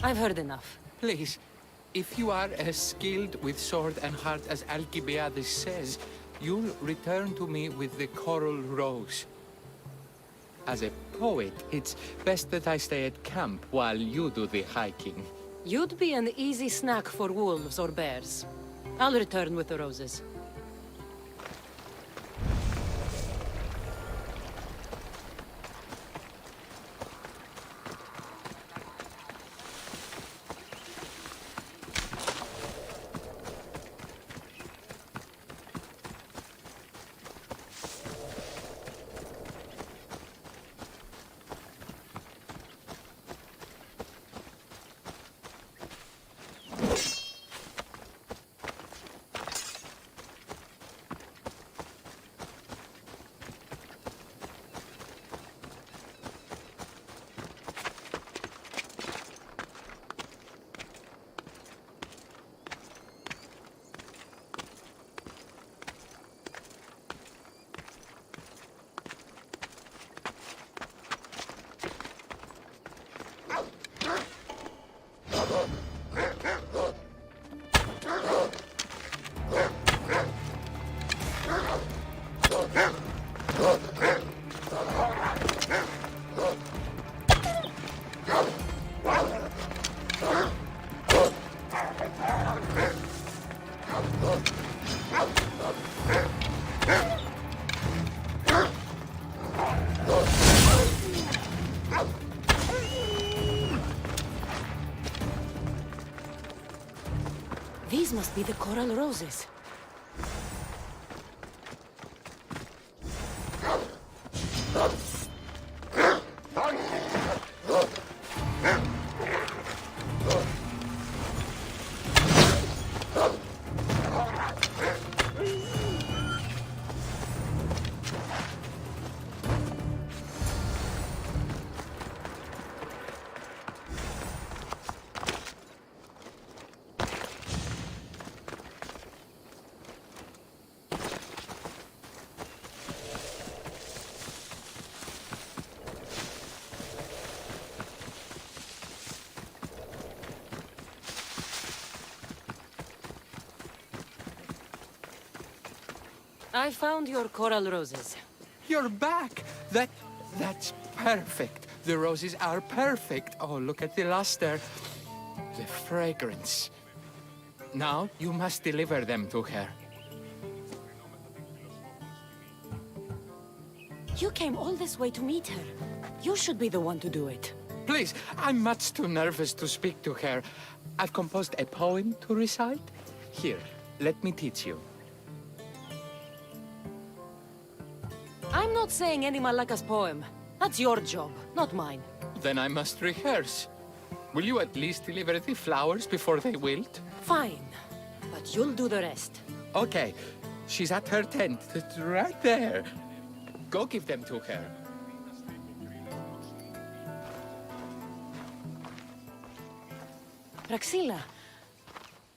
I've heard enough. Please, if you are as skilled with sword and heart as Alcibiades says, you'll return to me with the coral rose. As a poet, it's best that I stay at camp while you do the hiking. You'd be an easy snack for wolves or bears. I'll return with the roses. These must be the coral roses. I found your coral roses. You're back! That's perfect. The roses are perfect. Oh, look at the luster. The fragrance. Now, you must deliver them to her. You came all this way to meet her. You should be the one to do it. Please, I'm much too nervous to speak to her. I've composed a poem to recite. Here, let me teach you. I'm not saying any Malaka's poem. That's your job, not mine. Then I must rehearse. Will you at least deliver the flowers before they wilt? Fine, but you'll do the rest. Okay, she's at her tent. It's right there. Go give them to her. Praxilla,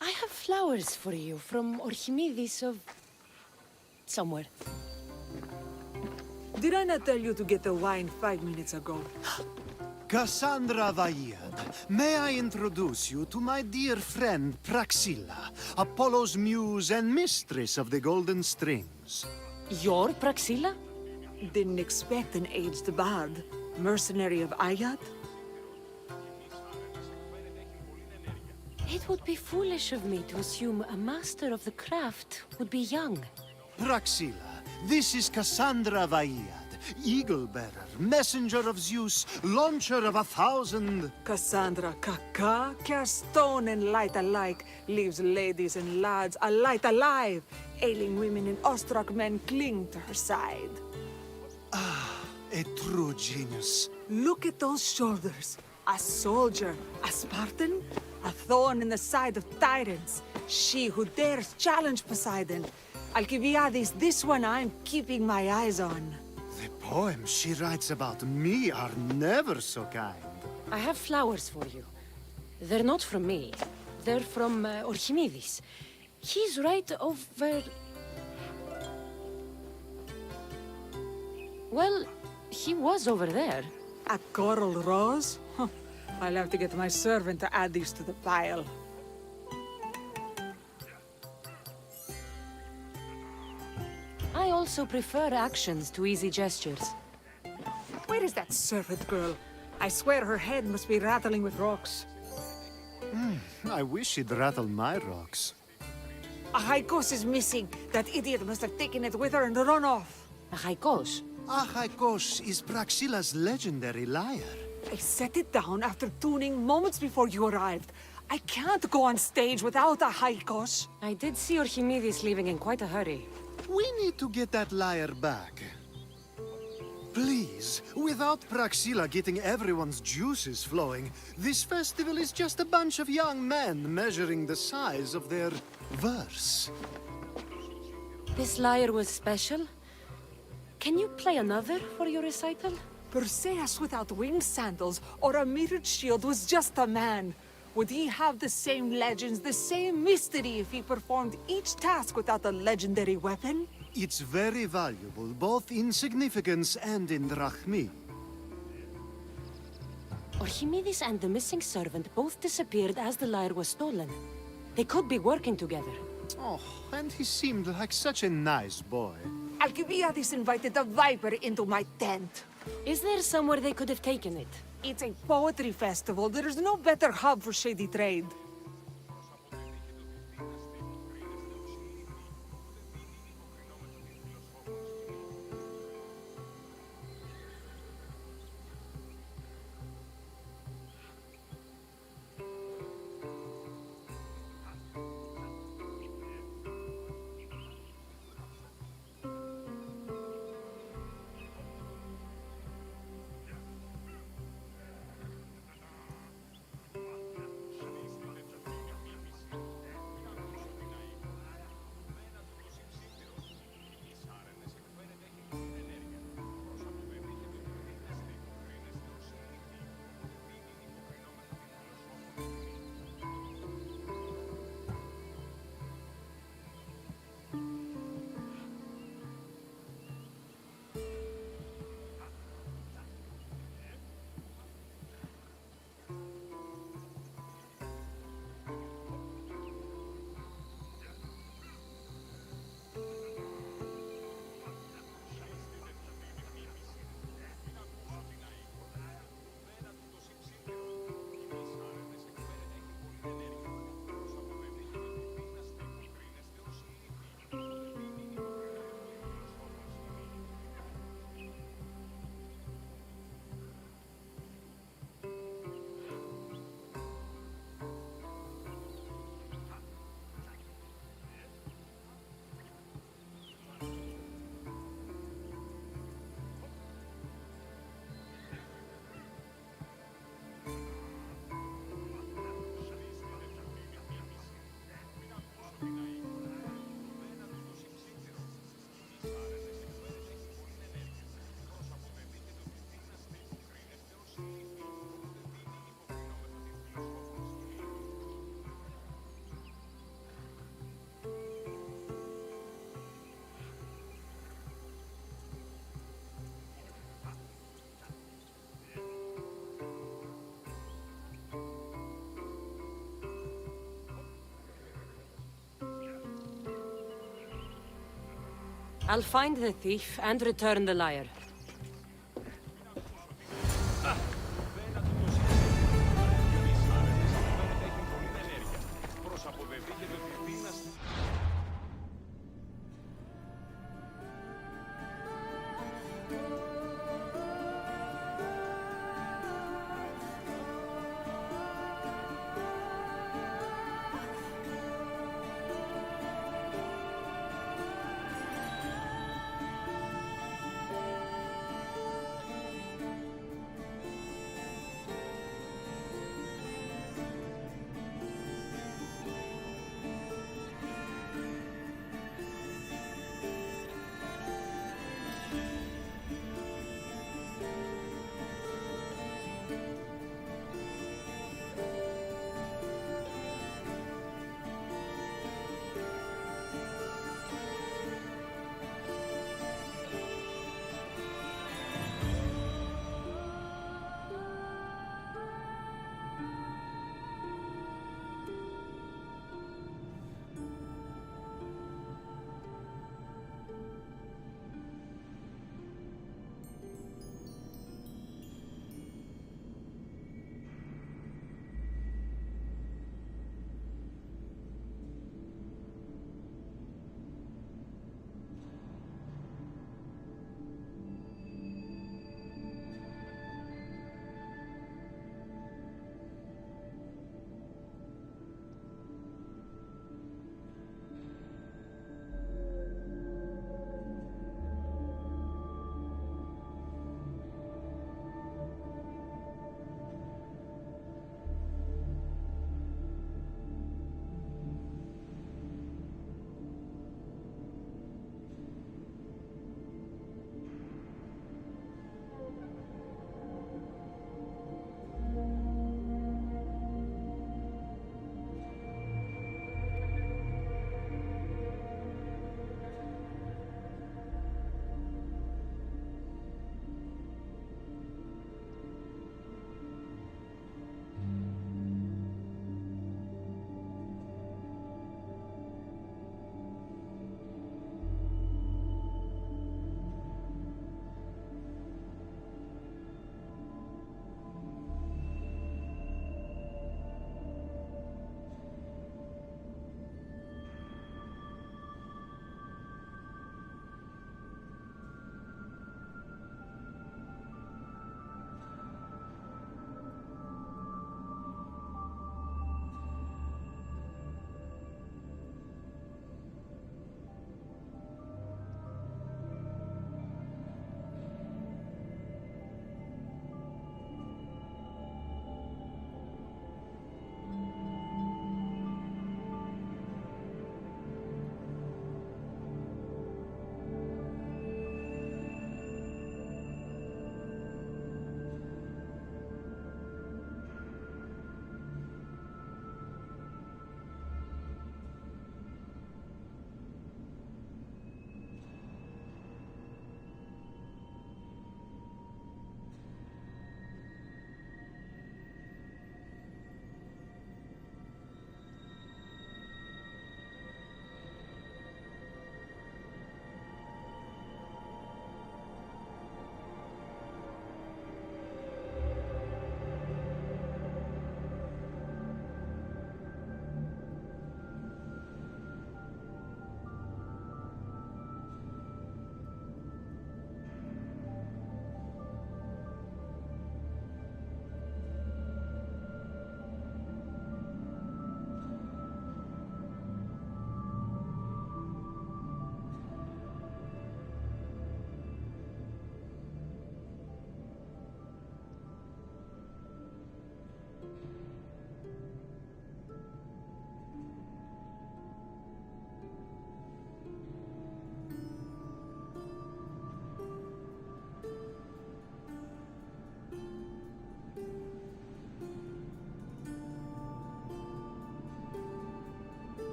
I have flowers for you from Archimedes of... somewhere. Did I not tell you to get the wine 5 minutes ago? Cassandra Vaiad, may I introduce you to my dear friend Praxilla, Apollo's muse and mistress of the Golden Strings. You're Praxilla? Didn't expect an aged bard. Mercenary of Ayat? It would be foolish of me to assume a master of the craft would be young. Praxilla, this is Cassandra Vaiad, Eagle Bearer, messenger of Zeus, launcher of 1,000... Cassandra Kaka, cast stone and light alike, leaves ladies and lads alight alive. Ailing women and awestruck men cling to her side. A true genius. Look at those shoulders. A soldier, a Spartan, a thorn in the side of tyrants. She who dares challenge Poseidon. Alcibiades, this one I'm keeping my eyes on. The poems she writes about me are never so kind. I have flowers for you. They're not from me. They're from Archimedes. He's right over... Well, he was over there. A coral rose? Huh. I'll have to get my servant to add these to the pile. I also prefer actions to easy gestures. Where is that servant girl? I swear her head must be rattling with rocks. I wish she'd rattle my rocks. A Haikos is missing. That idiot must have taken it with her and run off. A Haikos? A Haikos is Praxilla's legendary lyre. I set it down after tuning moments before you arrived. I can't go on stage without a Haikos. I did see Archimedes leaving in quite a hurry. We need to get that lyre back. Please, without Praxilla getting everyone's juices flowing, this festival is just a bunch of young men measuring the size of their verse. This lyre was special? Can you play another for your recital? Perseus without winged sandals or a mirrored shield was just a man. Would he have the same legends, the same mystery if he performed each task without a legendary weapon? It's very valuable, both in significance and in drachmi. Archimedes and the missing servant both disappeared as the lyre was stolen. They could be working together. Oh, and he seemed like such a nice boy. Alcibiades invited a viper into my tent. Is there somewhere they could have taken it? It's a poetry festival. There's no better hub for shady trade. I'll find the thief and return the lyre.